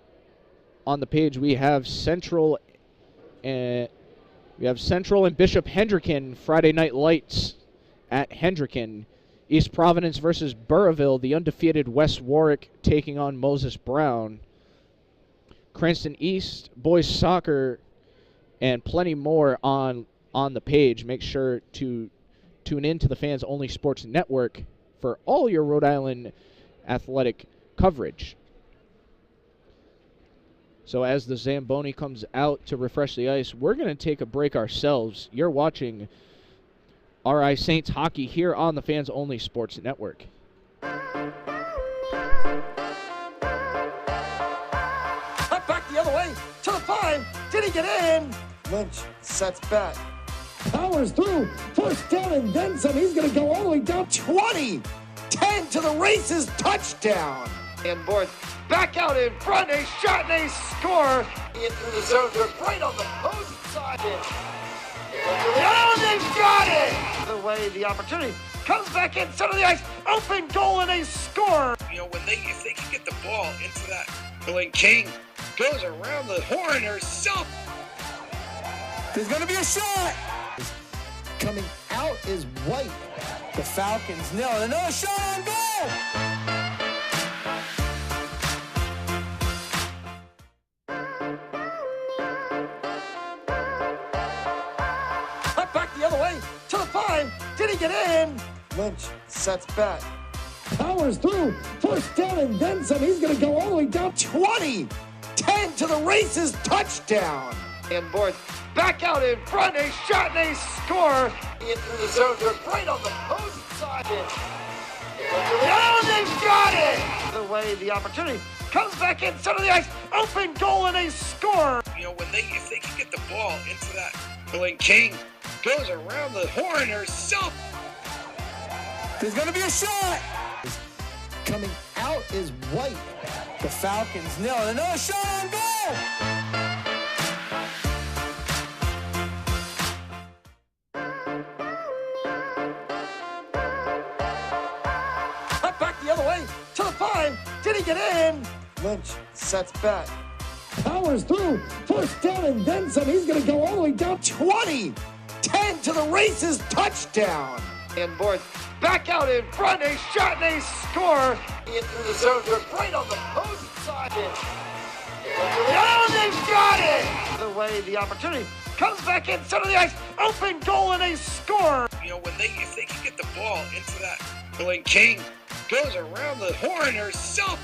the page we have Central and Bishop Hendricken Friday Night Lights at Hendricken. East Providence versus Burrillville, the undefeated West Warwick taking on Moses Brown. Cranston East, boys soccer, and plenty more on the page. Make sure to tune in to the Fans Only Sports Network for all your Rhode Island athletic coverage. So as the Zamboni comes out to refresh the ice, we're going to take a break ourselves. You're watching RI Saints hockey here on the Fans Only Sports Network. To the 5, did he get in? Lynch sets back. Powers through, first down and then some. He's going to go all the way down 20. 10 to the races, touchdown. And boards back out in front, a shot and a score. In through the zone, they're right on the opposing side. Oh, they've got it! The way the opportunity comes back in center of the ice, open goal and a score. You know, if they can get the ball into that, when King goes around the horn herself. There's going to be a shot. Coming out is White. The Falcons nail it. Another shot on goal. Up back the other way to the 5. Did he get in? Lynch sets back. Powers through. First down and then some. He's going to go all the way down 20. 10 to the races, touchdown. And boards back out in front, a shot and a score. In through the zone, they're right on the opposing side. Oh, they've got it! The way the opportunity comes back in center of the ice, open goal, and they score. You know, if they can get the ball into that, when King goes around the horn or something. There's going to be a shot. Coming out is White. The Falcons nail it. Another shot on goal. Up back the other way to the 5. Did he get in? Lynch sets back. Powers through. First down and then some. He's going to go all the way down 20. 10 to the races. Touchdown. And Board back out in front. A shot and they score. Into the zone. They're right on the opposing side. Oh, they've got it. The way the opportunity comes back in center of the ice. Open goal and they score. You know, if they can get the ball into that, when King goes around the horn or something.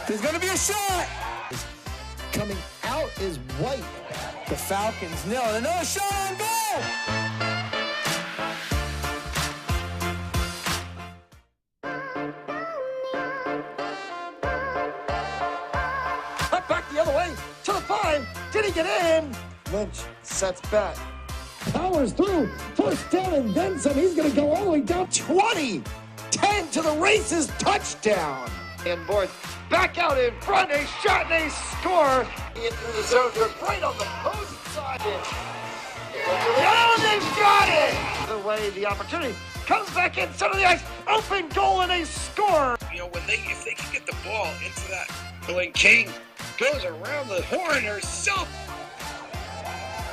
There's going to be a shot. Coming out is White. The Falcons nail it. Another shot on goal. Up back the other way to the 5. Did he get in? Lynch sets back. Powers through. First down and then some. He's going to go all the way down 20. 10 to the races. Touchdown. And Board back out in front. A shot and they score. Into the zone. They're right on the opposing side. Oh, they've got it. The way the opportunity comes back in center of the ice. Open goal and they score. You know, if they can get the ball into that, when King goes around the horn or something.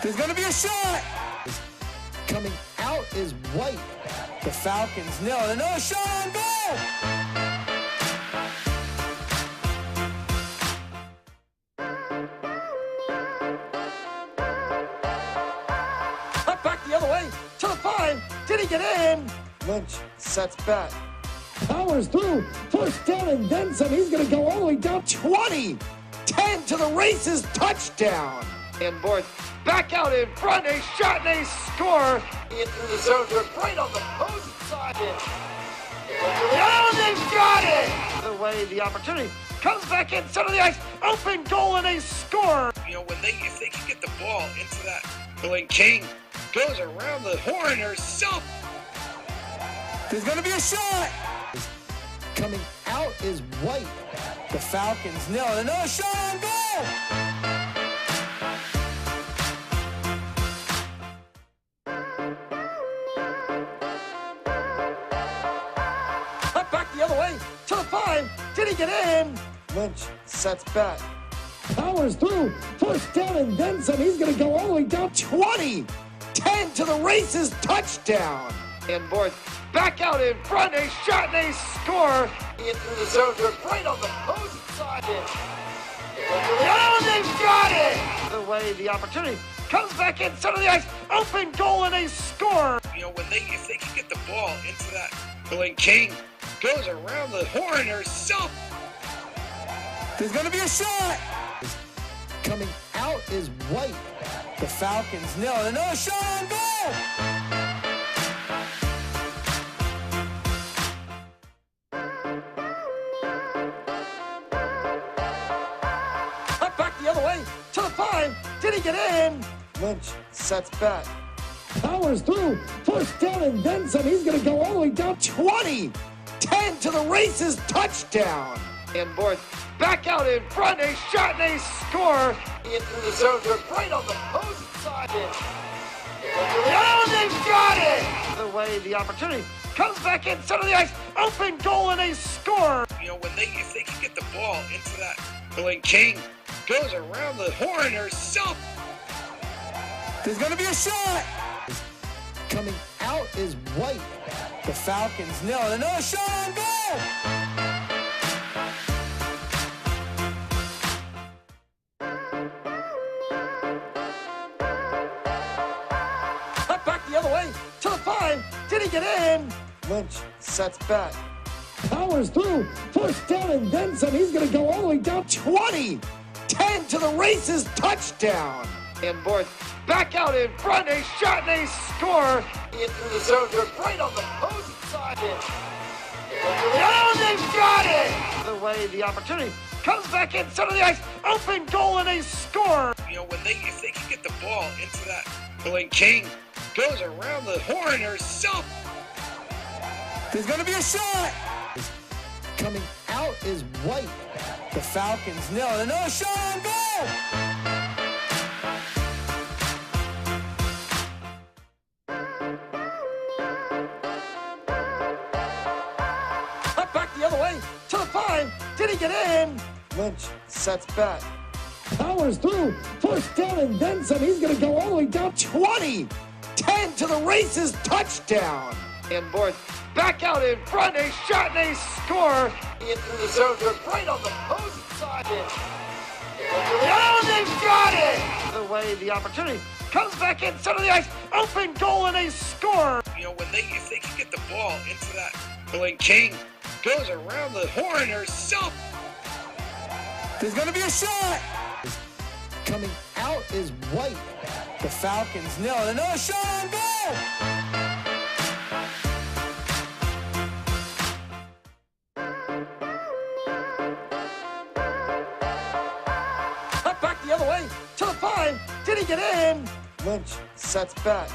There's going to be a shot. Coming out is White. The Falcons nail it. Another shot on goal. Up back the other way to the 5. Did he get in? Lynch sets back. Powers through. First down and then some. He's going to go all the way down 20. 10 to the races. Touchdown. And Board back out in front. A shot and they score. Into the zone. They're right on the opposing side. Oh, they've got it. The way the opportunity comes back in center of the ice. Open goal and they score. You know, if they can get the ball into that, when King goes around the horn or something. There's going to be a shot. Coming out is White. The Falcons nail it. Another shot on goal. Up back the other way to the 5. Did he get in? Lynch sets back. Powers through. First down and then some. He's going to go all the way down 20. 10 to the races. Touchdown. And Board back out in front. A shot and they score. Into the zone. They're right on the opposing side. Oh, they've got it. The way the opportunity comes back in center of the ice. Open goal and they score. You know, if they can get the ball into that, when King goes around the horn or something. There's going to be a shot. Coming out is White. The Falcons nail it. Another shot on goal. Up back the other way to the 5. Did he get in? Lynch sets back. Powers through. First down and then some. He's going to go all the way down 20. 10 to the races. Touchdown. And Board back out in front. A shot and they score. Into the zone. They're right on the opposing side. Oh, they've got it. The way the opportunity comes back in center of the ice. Open goal and they score. You know, if they can get the ball into that, when King goes around the horn or something. There's going to be a shot. Coming out is White. The Falcons nail it. Another shot on goal. Up back the other way to the 5. Did he get in? Lynch sets back. Powers through. First down and then some. He's going to go all the way down 20. 10 to the races. Touchdown. And Board back out in front. A shot and they score. Into the zone. They're right on the opposing side. Oh, they've got it! The way the opportunity comes back in, center of the ice, open goal, and they score! You know, if they can get the ball into that, when King goes around the horn herself. There's gonna be a shot! Coming out is White. The Falcons nail it. Another shot on goal! Up back the other way to the 5. Did he get in? Lynch sets back. Powers through. First down and then some. He's going to go all the way down 20. 10 to the races. Touchdown. And boards back out in front. A shot and a score. In through the zone. Goes right on the opposing side. Oh, they've got it! The way the opportunity comes back in, center of the ice, open goal, and a score! You know, if they can get the ball into that, when King goes around the horn herself. There's gonna be a shot! Coming out is White. The Falcons nail it. Another shot on goal! Up back the other way to the 5. Did he get in? Lynch sets back.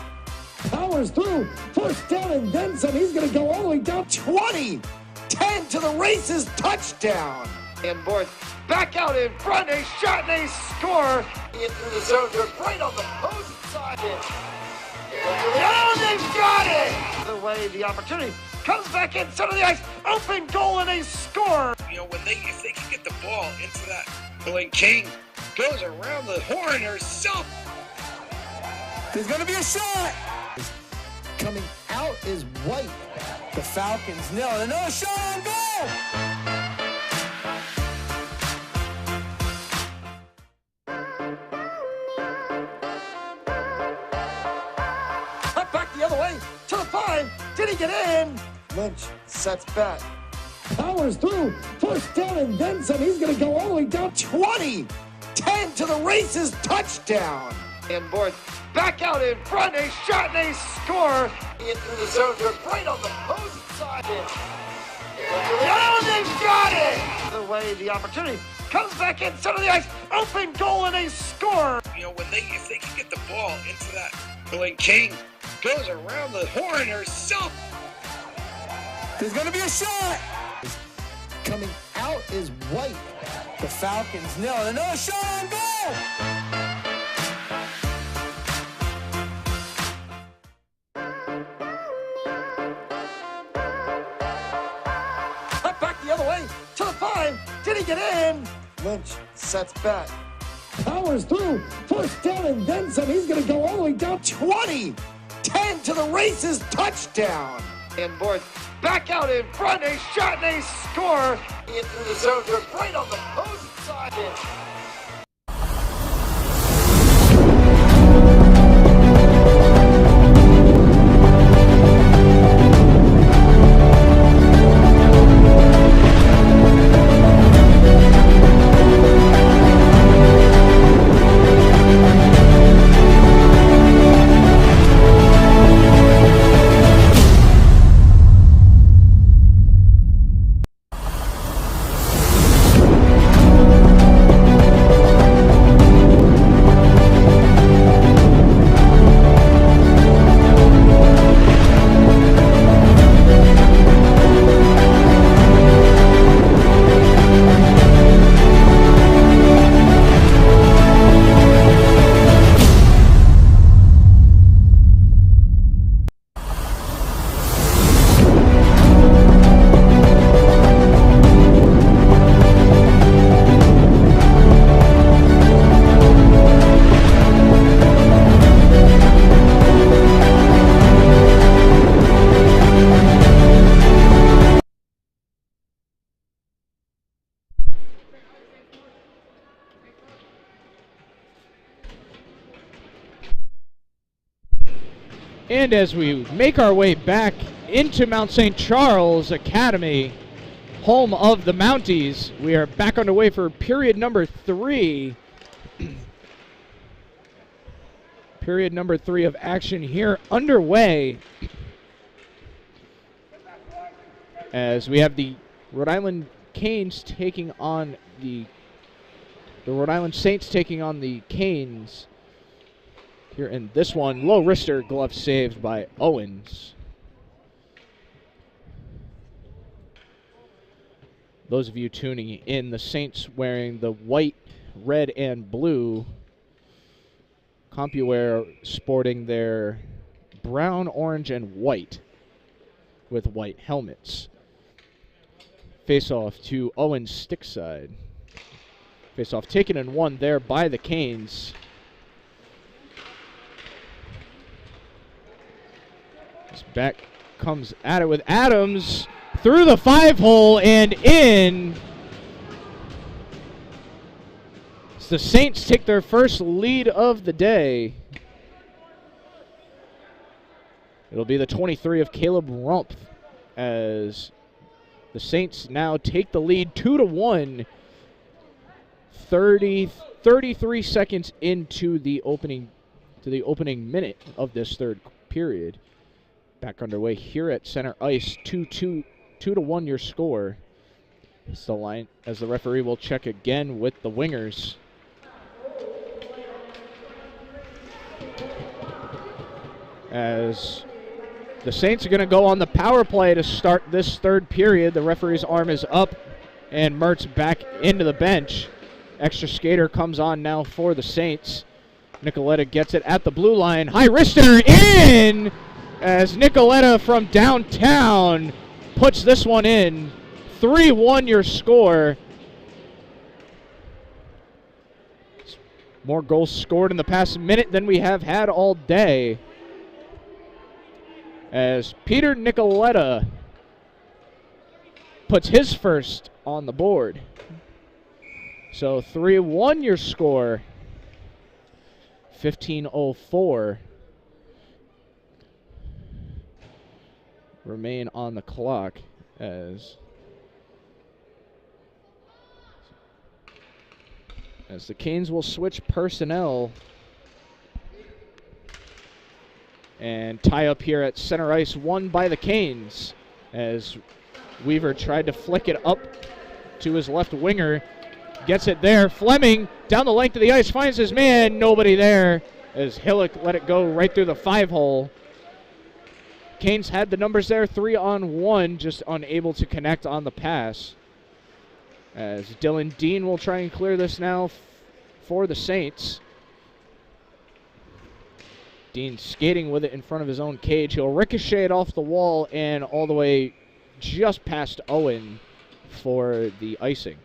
Powers through. First down and then some. He's going to go all the way down 20. 10 to the races. Touchdown. And boards back out in front. A shot and a score. In through the zone. Goes right on the opposing side. Oh, they've got it! The way the opportunity comes back in, center of the ice, open goal, and a score! You know, if they can get the ball into that, when King goes around the horn herself. There's gonna be a shot! Coming out is White. The Falcons nail it. Another shot on goal! Up back the other way to the 5. Did he get in? Lynch sets back. Powers through. First down and then some. He's going to go all the way down 20. 10 to the races. Touchdown. And boards back out in front. A shot and a score. In through the zone. Goes right on the opposing side. Oh, they've got it! The way the opportunity comes back in, center of the ice, open goal, and a score! You know, if they can get the ball into that, when King goes around the horn herself. There's gonna be a shot! Coming out is White. The Falcons nail it. Another shot on goal! Up back the other way to the 5. Did he get in? Lynch sets back. Powers through. First down and then some. He's gonna go all the way down 20. 10 to the races. Touchdown. And boards back out in front. A shot and a score. In through the zone. Goes right on the opposing side. And as we make our way back into Mount St. Charles Academy, home of the Mounties, we are back underway for period number 3. Period number 3 of action here underway. as we have the Rhode Island Canes taking on the Rhode Island Saints taking on the Canes here in this one. Low wrister glove saved by Owens. Those of you tuning in, the Saints wearing the white, red, and blue. Compuware sporting their brown, orange, and white with white helmets. Face-off to Owens' stick side. Face-off taken and won there by the Canes. This back comes at it with Adams through the 5-hole and in. The Saints take their first lead of the day. It'll be the 23 of Caleb Rumpf as the Saints now take the lead 2-1. 33 seconds into the opening minute of this third period. Back underway here at center ice. 2-1 your score. It's the line as the referee will check again with the wingers. As the Saints are going to go on the power play to start this third period. The referee's arm is up, and Mertz back into the bench. Extra skater comes on now for the Saints. Nicoletta gets it at the blue line. High wrister in as Nicoletta from downtown puts this one in. 3-1 your score. More goals scored in the past minute than we have had all day. As Peter Nicoletta puts his first on the board. So 3-1 your score. 15:04 remain on the clock as the Canes will switch personnel and tie up here at center ice, won by the Canes as Weaver tried to flick it up to his left winger. Gets it there. Fleming down the length of the ice, finds his man. Nobody there as Hillock let it go right through the 5-hole. Canes had the numbers there, 3-on-1, just unable to connect on the pass. As Dylan Dean will try and clear this now for the Saints. Dean skating with it in front of his own cage. He'll ricochet it off the wall and all the way just past Owen for the icing.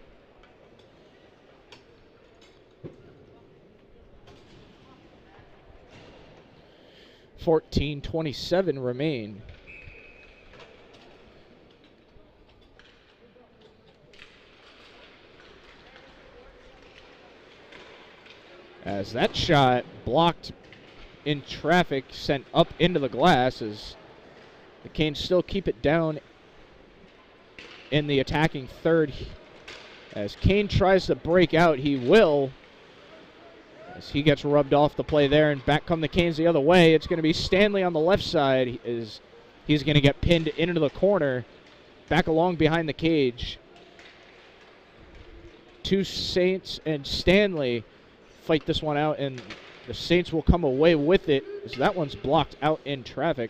.27 remain. As that shot blocked in traffic, sent up into the glass as the Canes still keep it down in the attacking third. As Kane tries to break out, he will. As he gets rubbed off the play there, and back come the Canes the other way. It's going to be Stanley on the left side. He's going to get pinned into the corner, back along behind the cage. Two Saints and Stanley fight this one out, and the Saints will come away with it as that one's blocked out in traffic.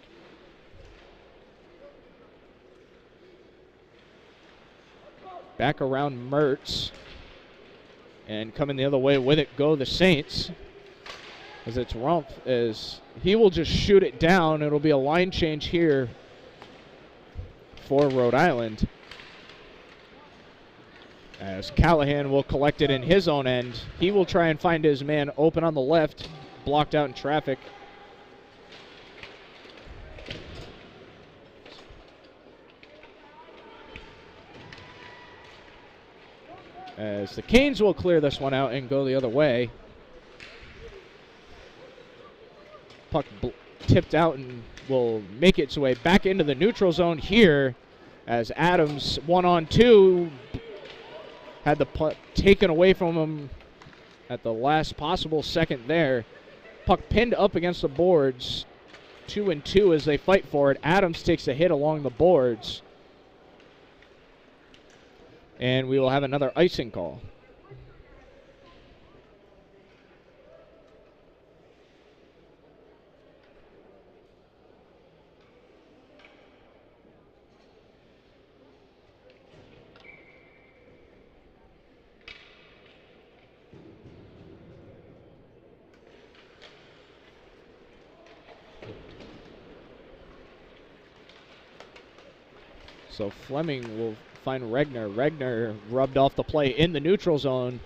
Back around Mertz. And coming the other way with it go the Saints. As it's Rumpf, as he will just shoot it down. It'll be a line change here for Rhode Island. As Callahan will collect it in his own end. He will try and find his man open on the left. Blocked out in traffic. As the Canes will clear this one out and go the other way. Puck tipped out and will make its way back into the neutral zone here as Adams 1-on-2 had the puck taken away from him at the last possible second there. Puck pinned up against the boards. 2-2 as they fight for it. Adams takes a hit along the boards. And we will have another icing call. So Fleming will find Regner. Regner rubbed off the play in the neutral zone.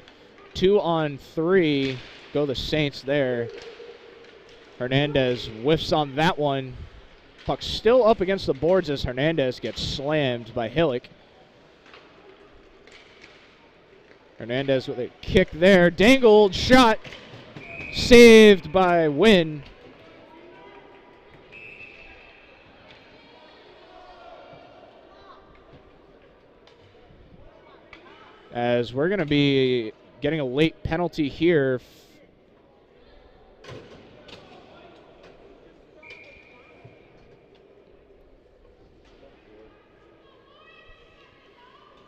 2-on-3. Go the Saints there. Hernandez whiffs on that one. Puck still up against the boards as Hernandez gets slammed by Hillick. Hernandez with a kick there. Dangled shot. Saved by Wynn. As we're going to be getting a late penalty here.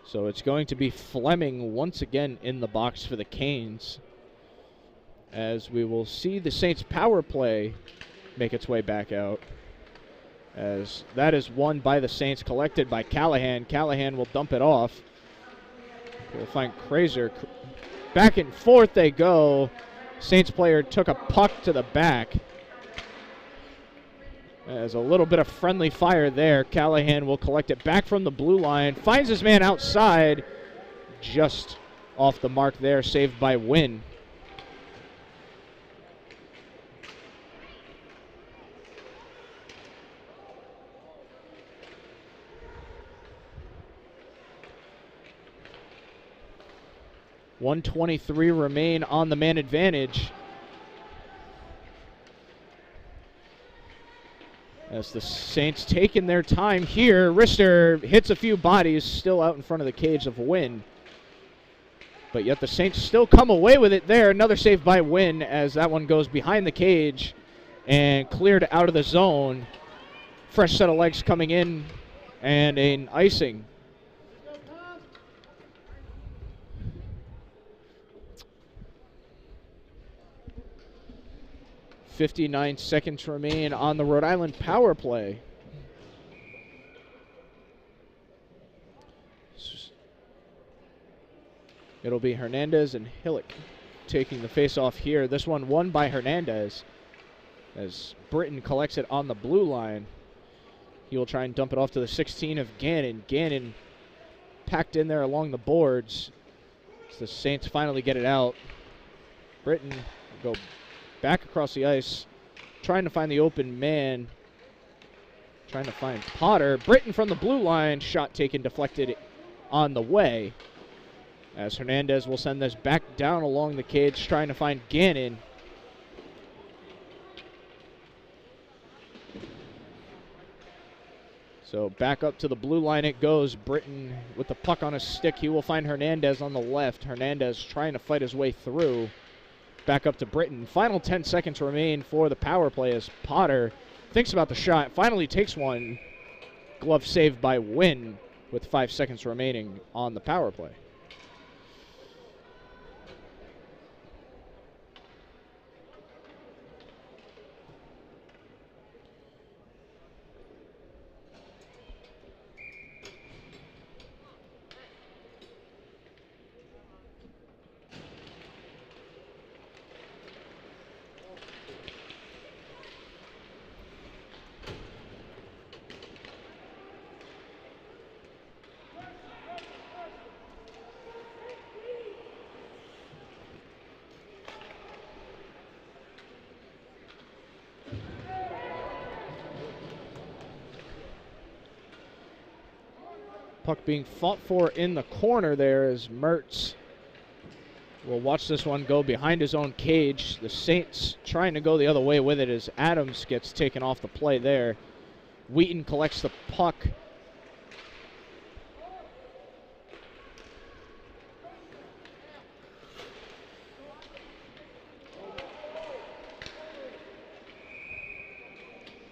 So it's going to be Fleming once again in the box for the Canes. As we will see the Saints power play make its way back out. As that is won by the Saints, collected by Callahan. Callahan will dump it off. We'll find Kraser. Back and forth they go. Saints player took a puck to the back. There's a little bit of friendly fire there. Callahan will collect it back from the blue line. Finds his man outside. Just off the mark there. Saved by Wynn. .123 remain on the man advantage. As the Saints taking their time here. Rister hits a few bodies, still out in front of the cage of Wynn. But yet the Saints still come away with it there. Another save by Wynn as that one goes behind the cage and cleared out of the zone. Fresh set of legs coming in and an icing. 59 seconds remain on the Rhode Island power play. It'll be Hernandez and Hillick taking the face-off here. This one won by Hernandez as Britton collects it on the blue line. He will try and dump it off to the 16 of Gannon. Gannon packed in there along the boards. As the Saints finally get it out. Britton will go back across the ice, trying to find the open man. Trying to find Potter. Britton from the blue line. Shot taken, deflected on the way. As Hernandez will send this back down along the cage, trying to find Gannon. So back up to the blue line it goes. Britton with the puck on his stick. He will find Hernandez on the left. Hernandez trying to fight his way through. Back up to Britton. Final 10 seconds remain for the power play as Potter thinks about the shot. Finally takes one. Glove saved by Wynn with 5 seconds remaining on the power play. Puck being fought for in the corner there as Mertz will watch this one go behind his own cage. The Saints trying to go the other way with it as Adams gets taken off the play there. Wheaton collects the puck.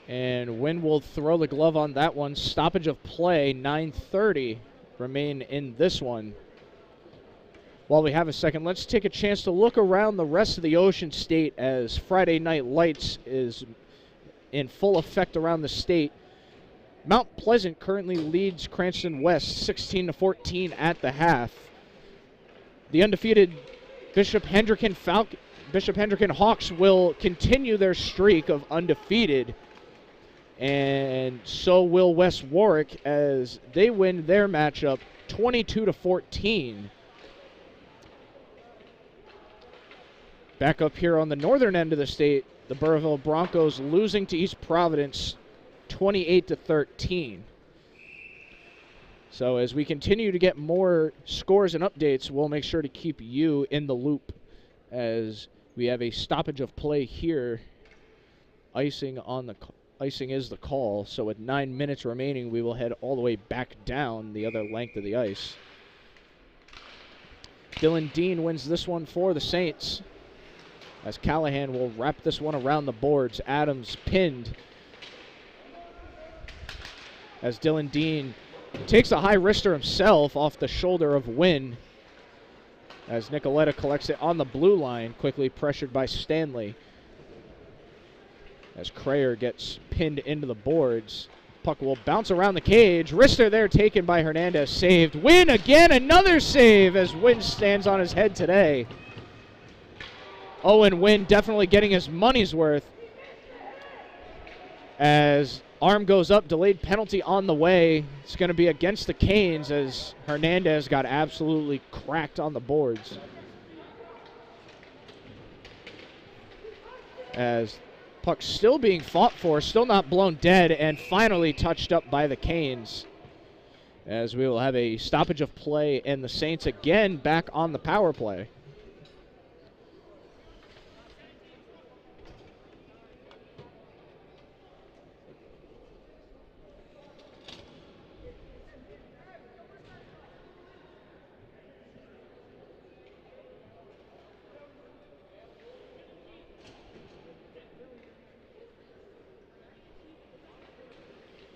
And Wynn will throw the glove on that one. Stoppage of play, 9:30 remain in this one. While we have a second, let's take a chance to look around the rest of the Ocean State as Friday Night Lights is in full effect around the state. Mount Pleasant currently leads Cranston West 16-14 at the half. The undefeated Bishop Hendricken Hawks will continue their streak of undefeated, and so will West Warwick as they win their matchup 22-14. Back up here on the northern end of the state, the Burrillville Broncos losing to East Providence 28-13. So as we continue to get more scores and updates, we'll make sure to keep you in the loop as we have a stoppage of play here. Icing is the call. So with 9 minutes remaining, we will head all the way back down the other length of the ice. Dylan Dean wins this one for the Saints, as Callahan will wrap this one around the boards. Adams pinned as Dylan Dean takes a high wrister himself off the shoulder of Wynn, as Nicoletta collects it on the blue line, quickly pressured by Stanley. As Crayer gets pinned into the boards, puck will bounce around the cage. Wrister there taken by Hernandez, saved. Wynn again, another save as Wynn stands on his head today. Owen Wynn definitely getting his money's worth as arm goes up, delayed penalty on the way. It's going to be against the Canes as Hernandez got absolutely cracked on the boards. As puck still being fought for, still not blown dead, and finally touched up by the Canes. As we will have a stoppage of play and the Saints again back on the power play.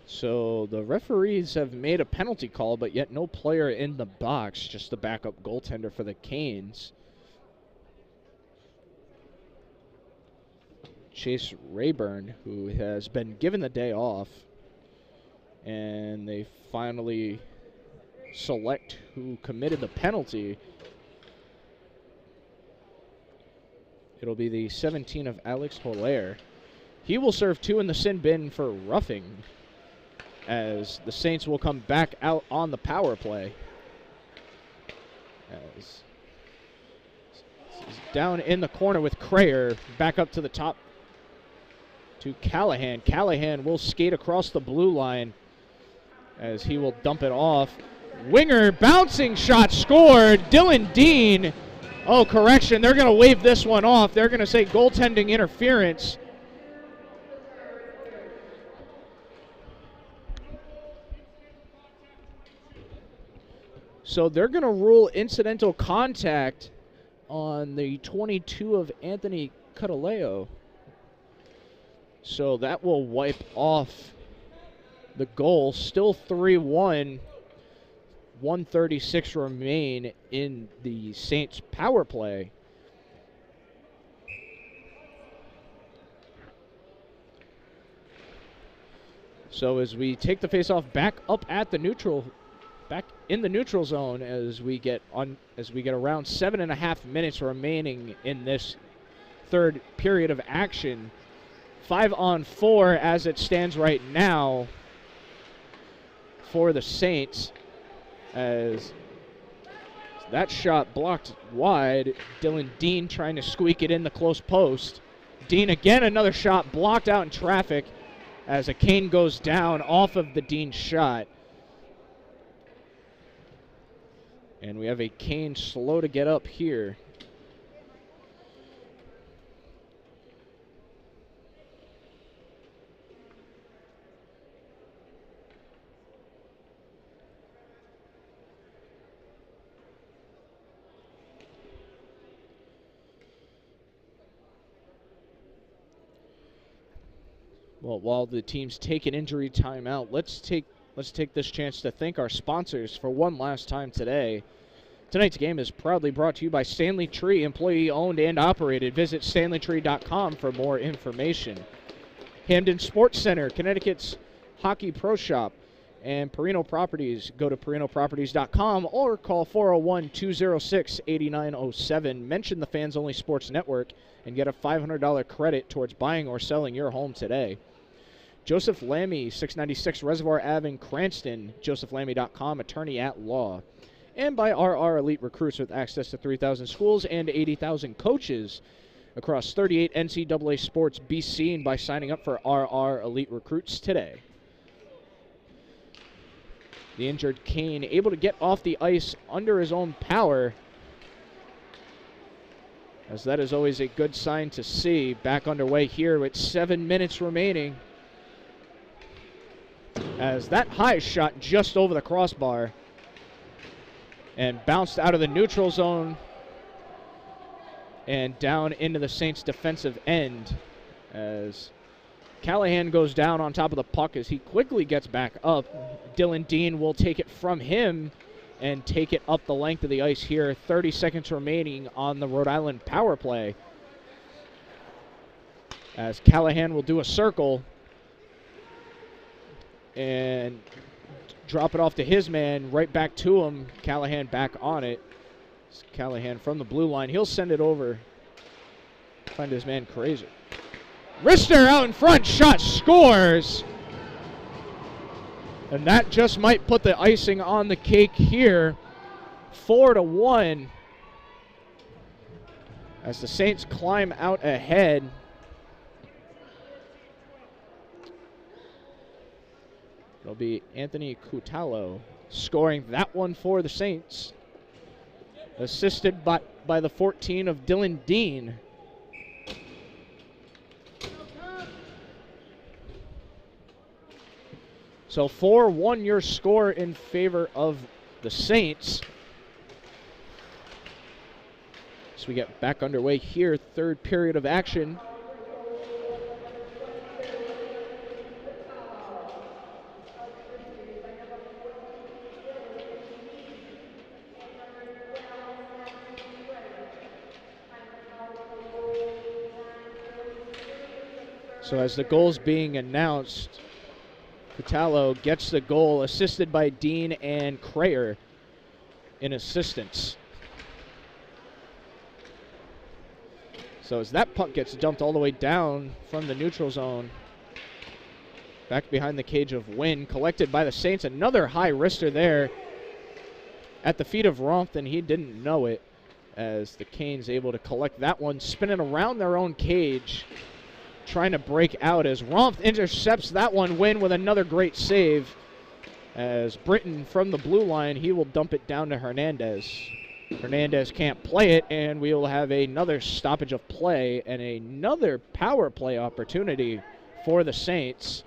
So the referees have made a penalty call, but yet no player in the box, just the backup goaltender for the Canes. Chase Rayburn, who has been given the day off, and they finally select who committed the penalty. It'll be the 17 of Alex Holaire. He will serve 2 in the sin bin for roughing, as the Saints will come back out on the power play. As down in the corner with Crayer, back up to the top to Callahan. Callahan will skate across the blue line as he will dump it off. Winger, bouncing shot scored. Dylan Dean. Oh, correction, they're going to wave this one off. They're going to say goaltending interference. So they're going to rule incidental contact on the 22 of Anthony Cutaleo. So that will wipe off the goal. Still 3-1. 1:36 remain in the Saints power play. So as we take the faceoff back up at the neutral, back in the neutral zone, as we get around 7.5 minutes remaining in this third period of action. 5-on-4 as it stands right now for the Saints, as that shot blocked wide. Dylan Dean trying to squeak it in the close post. Dean again, another shot blocked out in traffic as a Cane goes down off of the Dean shot. And we have a Cane slow to get up here. Well, while the teams take an injury timeout, let's take let's take this chance to thank our sponsors for one last time today. Tonight's game is proudly brought to you by Stanley Tree, employee-owned and operated. Visit stanleytree.com for more information. Hamden Sports Center, Connecticut's Hockey Pro Shop, and Perino Properties. Go to perinoproperties.com or call 401-206-8907. Mention the Fans Only Sports Network and get a $500 credit towards buying or selling your home today. Joseph Lammy, 696 Reservoir Ave in Cranston, josephlammy.com, attorney at law. And by RR Elite Recruits with access to 3,000 schools and 80,000 coaches across 38 NCAA sports. Be seen by signing up for RR Elite Recruits today. The injured Kane able to get off the ice under his own power, as that is always a good sign to see. Back underway here with 7 minutes remaining, as that high shot just over the crossbar and bounced out of the neutral zone and down into the Saints' defensive end, as Callahan goes down on top of the puck as he quickly gets back up. Dylan Dean will take it from him and take it up the length of the ice here. 30 seconds remaining on the Rhode Island power play, as Callahan will do a circle and drop it off to his man, right back to him. Callahan back on it. It's Callahan from the blue line. He'll send it over. Find his man Crazy. Rister out in front, shot scores. And that just might put the icing on the cake here. 4-1. As the Saints climb out ahead. It'll be Anthony Cutallo scoring that one for the Saints, assisted by the 14 of Dylan Dean. So 4-1 your score in favor of the Saints. So we get back underway here, third period of action. So as the goal's being announced, Cutallo gets the goal, assisted by Dean and Crayer in assistance. So as that puck gets dumped all the way down from the neutral zone, back behind the cage of Wynn, collected by the Saints. Another high wrister there at the feet of Romph, and he didn't know it, as the Canes able to collect that one, spinning around their own cage, trying to break out as Romph intercepts that one. Win with another great save, as Britton from the blue line, he will dump it down to Hernandez. Hernandez can't play it, and we will have another stoppage of play and another power play opportunity for the Saints.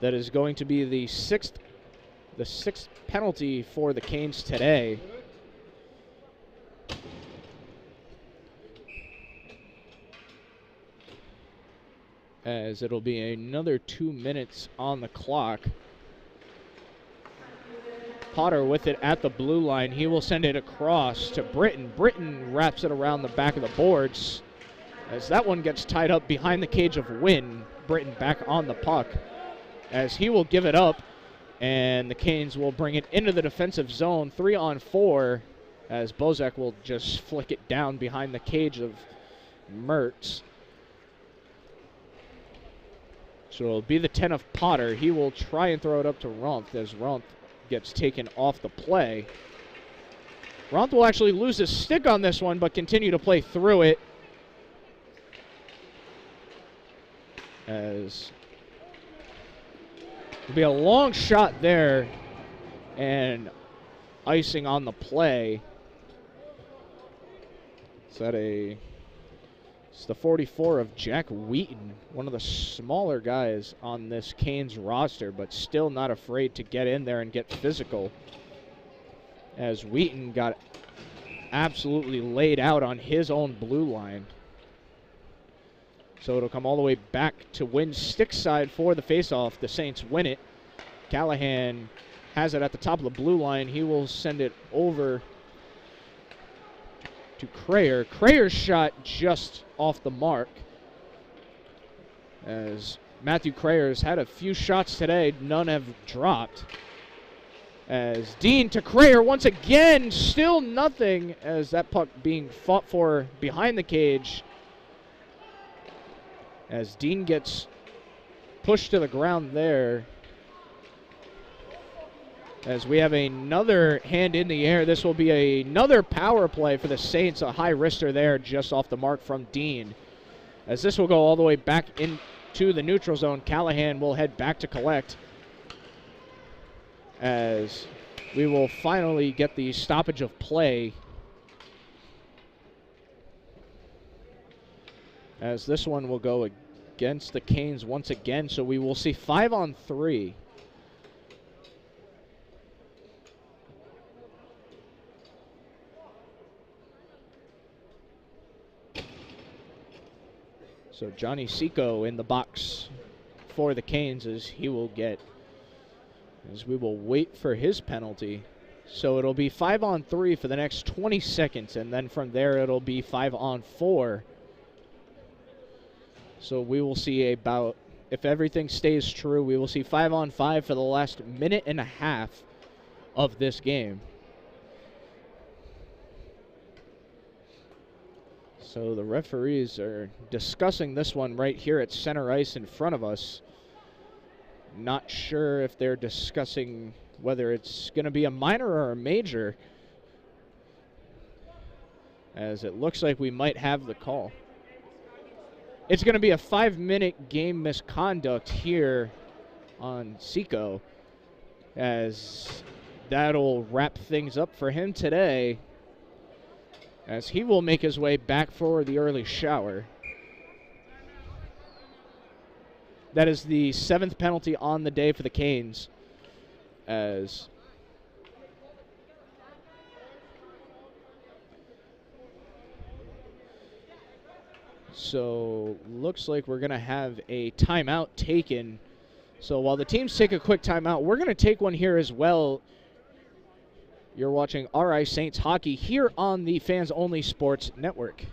That is going to be the sixth penalty for the Canes today. As it'll be another 2 minutes on the clock. Potter with it at the blue line. He will send it across to Britton. Britton wraps it around the back of the boards, as that one gets tied up behind the cage of Wynn. Britton back on the puck, as he will give it up, and the Canes will bring it into the defensive zone. 3-on-4, as Bozak will just flick it down behind the cage of Mertz. So it'll be the 10 of Potter. He will try and throw it up to Rumpf, as Rumpf gets taken off the play. Rumpf will actually lose his stick on this one, but continue to play through it, as it'll be a long shot there and icing on the play. It's the 44 of Jack Wheaton, one of the smaller guys on this Canes roster, but still not afraid to get in there and get physical. as Wheaton got absolutely laid out on his own blue line. So it'll come all the way back to win stick side for the faceoff. The Saints win it. Callahan has it at the top of the blue line. He will send it over to Crayer. Crayer's shot just off the mark, as Matthew Crayer's had a few shots today. None have dropped. As Dean to Crayer once again, still nothing, as that puck being fought for behind the cage. As Dean gets pushed to the ground there. As we have another hand in the air. This will be another power play for the Saints. A high wrister there just off the mark from Dean. As this will go all the way back into the neutral zone. Callahan will head back to collect, as we will finally get the stoppage of play, as this one will go against the Canes once again. So we will see 5-on-3. So Johnny Seco in the box for the Canes, as he will get, as we will wait for his penalty. So it'll be 5-on-3 for the next 20 seconds, and then from there it'll be 5-on-4. So we will see about, if everything stays true, we will see 5-on-5 for the last minute and a half of this game. So the referees are discussing this one right here at center ice in front of us. Not sure if they're discussing whether it's going to be a minor or a major, as it looks like we might have the call. It's going to be a 5-minute game misconduct here on Seco, as that'll wrap things up for him today, as he will make his way back for the early shower. That is the 7th penalty on the day for the Canes, as so looks like we're going to have a timeout taken. So while the teams take a quick timeout, we're going to take one here as well. You're watching RI Saints Hockey here on the Fans Only Sports Network.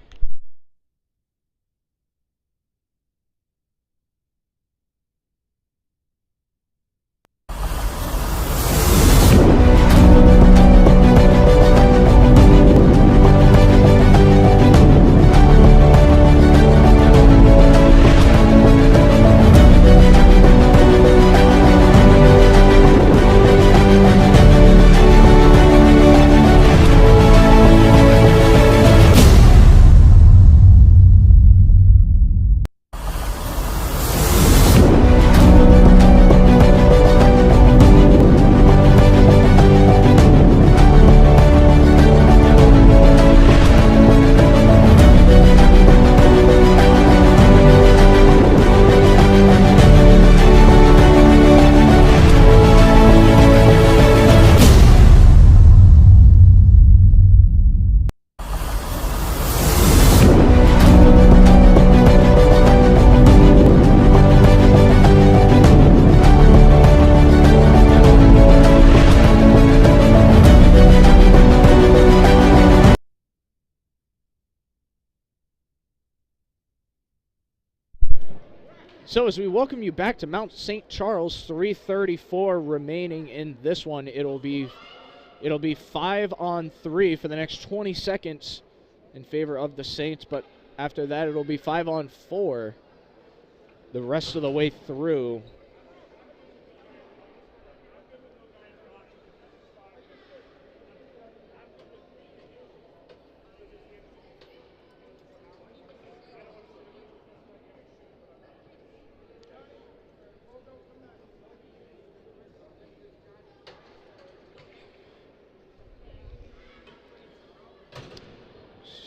So as we welcome you back to Mount St. Charles, 3:34 remaining in this one. It'll be 5-on-3 for the next 20 seconds in favor of the Saints, but after that it'll be 5-on-4 the rest of the way through.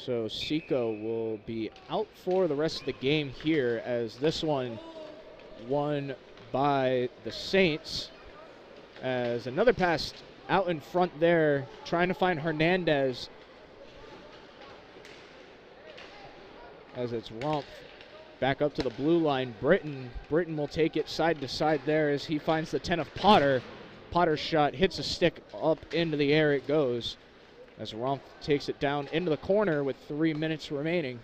So Seco will be out for the rest of the game here, as this one won by the Saints, as another pass out in front there, trying to find Hernandez. As it's Rumpf back up to the blue line. Britton will take it side to side there as he finds the 10 of Potter. Potter's shot hits a stick up into the air. It goes as Rumpf takes it down into the corner with 3 minutes remaining.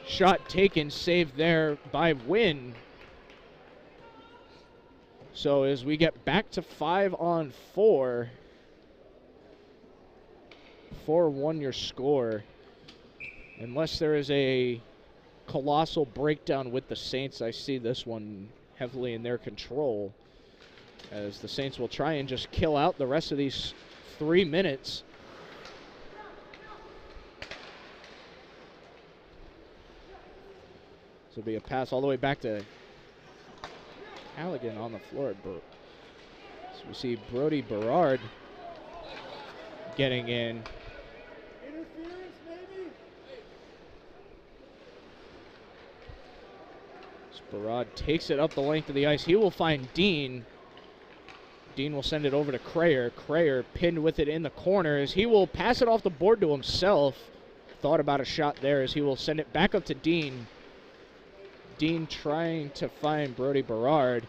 Shot taken, saved there by Wynn. So as we get back to 5-on-4, 4-1 your score. Unless there is a colossal breakdown with the Saints, I see this one heavily in their control, as the Saints will try and just kill out the rest of these 3 minutes. So it'll be a pass all the way back to Halligan on the floor. So we see Brody Berard getting in. Interference, maybe? Berard takes it up the length of the ice. He will find Dean. Dean will send it over to Crayer. Crayer pinned with it in the corner as he will pass it off the board to himself. Thought about a shot there as he will send it back up to Dean. Dean trying to find Brody Berard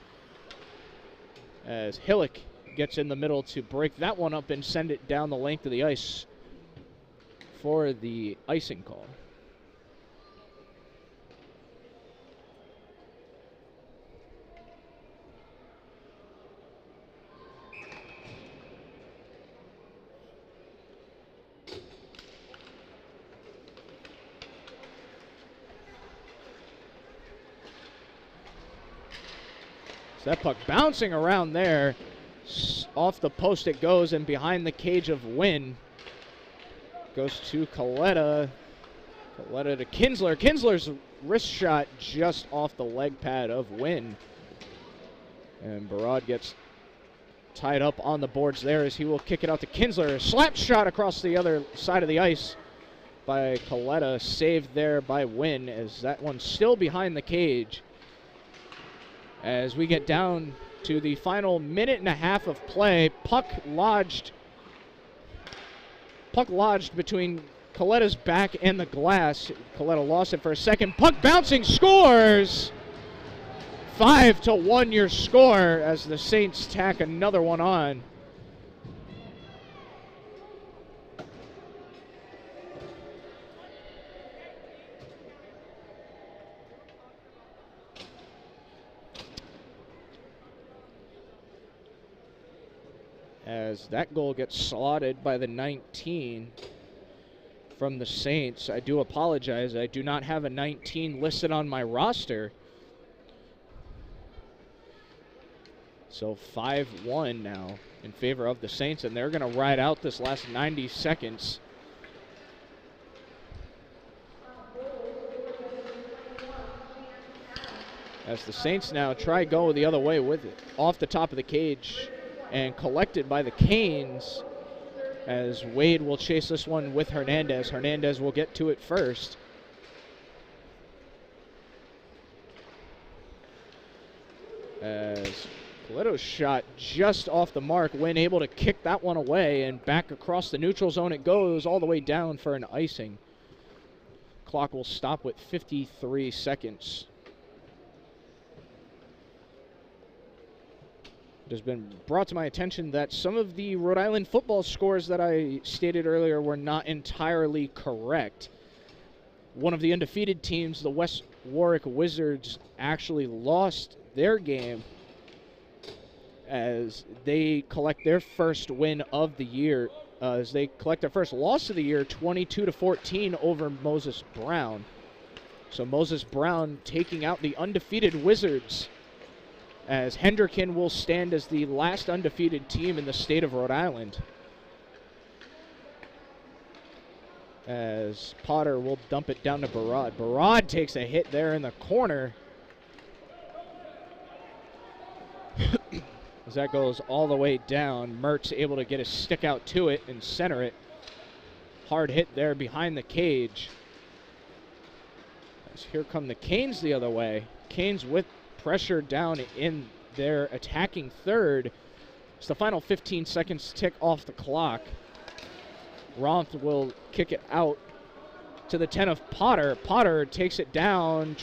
as Hillick gets in the middle to break that one up and send it down the length of the ice for the icing call. So that puck bouncing around there. Off the post it goes, and behind the cage of Wynn. Goes to Coletta. Coletta to Kinsler. Kinsler's wrist shot just off the leg pad of Wynn. And Barad gets tied up on the boards there as he will kick it out to Kinsler. A slap shot across the other side of the ice by Coletta. Saved there by Wynn, as that one's still behind the cage. As we get down to the final minute and a half of play, puck lodged between Coletta's back and the glass. Coletta lost it for a second. Puck bouncing, scores! 5-1 your score as the Saints tack another one on. As that goal gets slotted by the 19 from the Saints. I do apologize. I do not have a 19 listed on my roster. So 5-1 now in favor of the Saints, and they're going to ride out this last 90 seconds. As the Saints now try go the other way with it, off the top of the cage, and collected by the Canes, as Wade will chase this one with Hernandez. Hernandez will get to it first. As Coletto's shot just off the mark, Wynn able to kick that one away, and back across the neutral zone it goes all the way down for an icing. Clock will stop with 53 seconds. It has been brought to my attention that some of the Rhode Island football scores that I stated earlier were not entirely correct. One of the undefeated teams, the West Warwick Wizards, actually lost their game as they collect their first win of the year, as they collect their first loss of the year, 22-14 over Moses Brown. So Moses Brown taking out the undefeated Wizards, as Hendricken will stand as the last undefeated team in the state of Rhode Island. As Potter will dump it down to Barad. Barad takes a hit there in the corner. As that goes all the way down, Mertz able to get a stick out to it and center it. Hard hit there behind the cage. As here come the Canes the other way. Canes with pressure down in their attacking third. It's the final 15 seconds tick off the clock. Roth will kick it out to the 10 of Potter. Potter takes it down,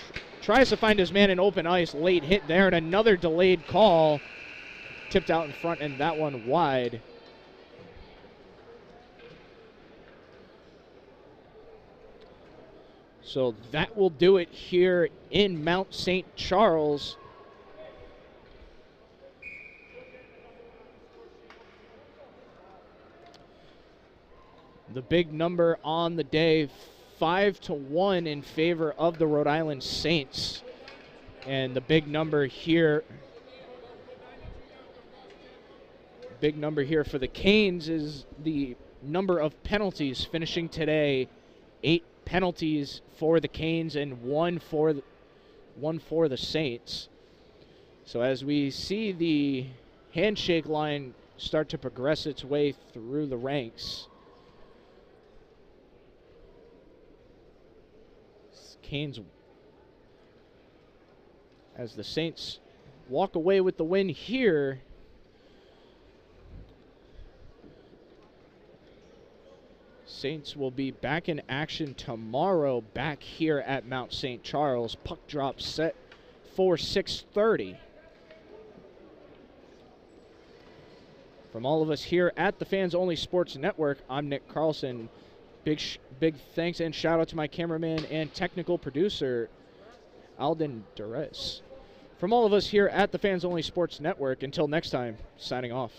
tries to find his man in open ice. Late hit there, and another delayed call. Tipped out in front, and that one wide. So that will do it here in Mount St. Charles. The big number on the day, 5-1 in favor of the Rhode Island Saints. And the big number here for the Canes is the number of penalties finishing today. 8 penalties for the Canes and one for the Saints. So as we see the handshake line start to progress its way through the ranks, Canes, as the Saints walk away with the win here, Saints will be back in action tomorrow back here at Mount St. Charles. Puck drop set for 6:30. From all of us here at the Fans Only Sports Network, I'm Nick Carlson. Big thanks and shout out to my cameraman and technical producer, Alden Durres. From all of us here at the Fans Only Sports Network, until next time, signing off.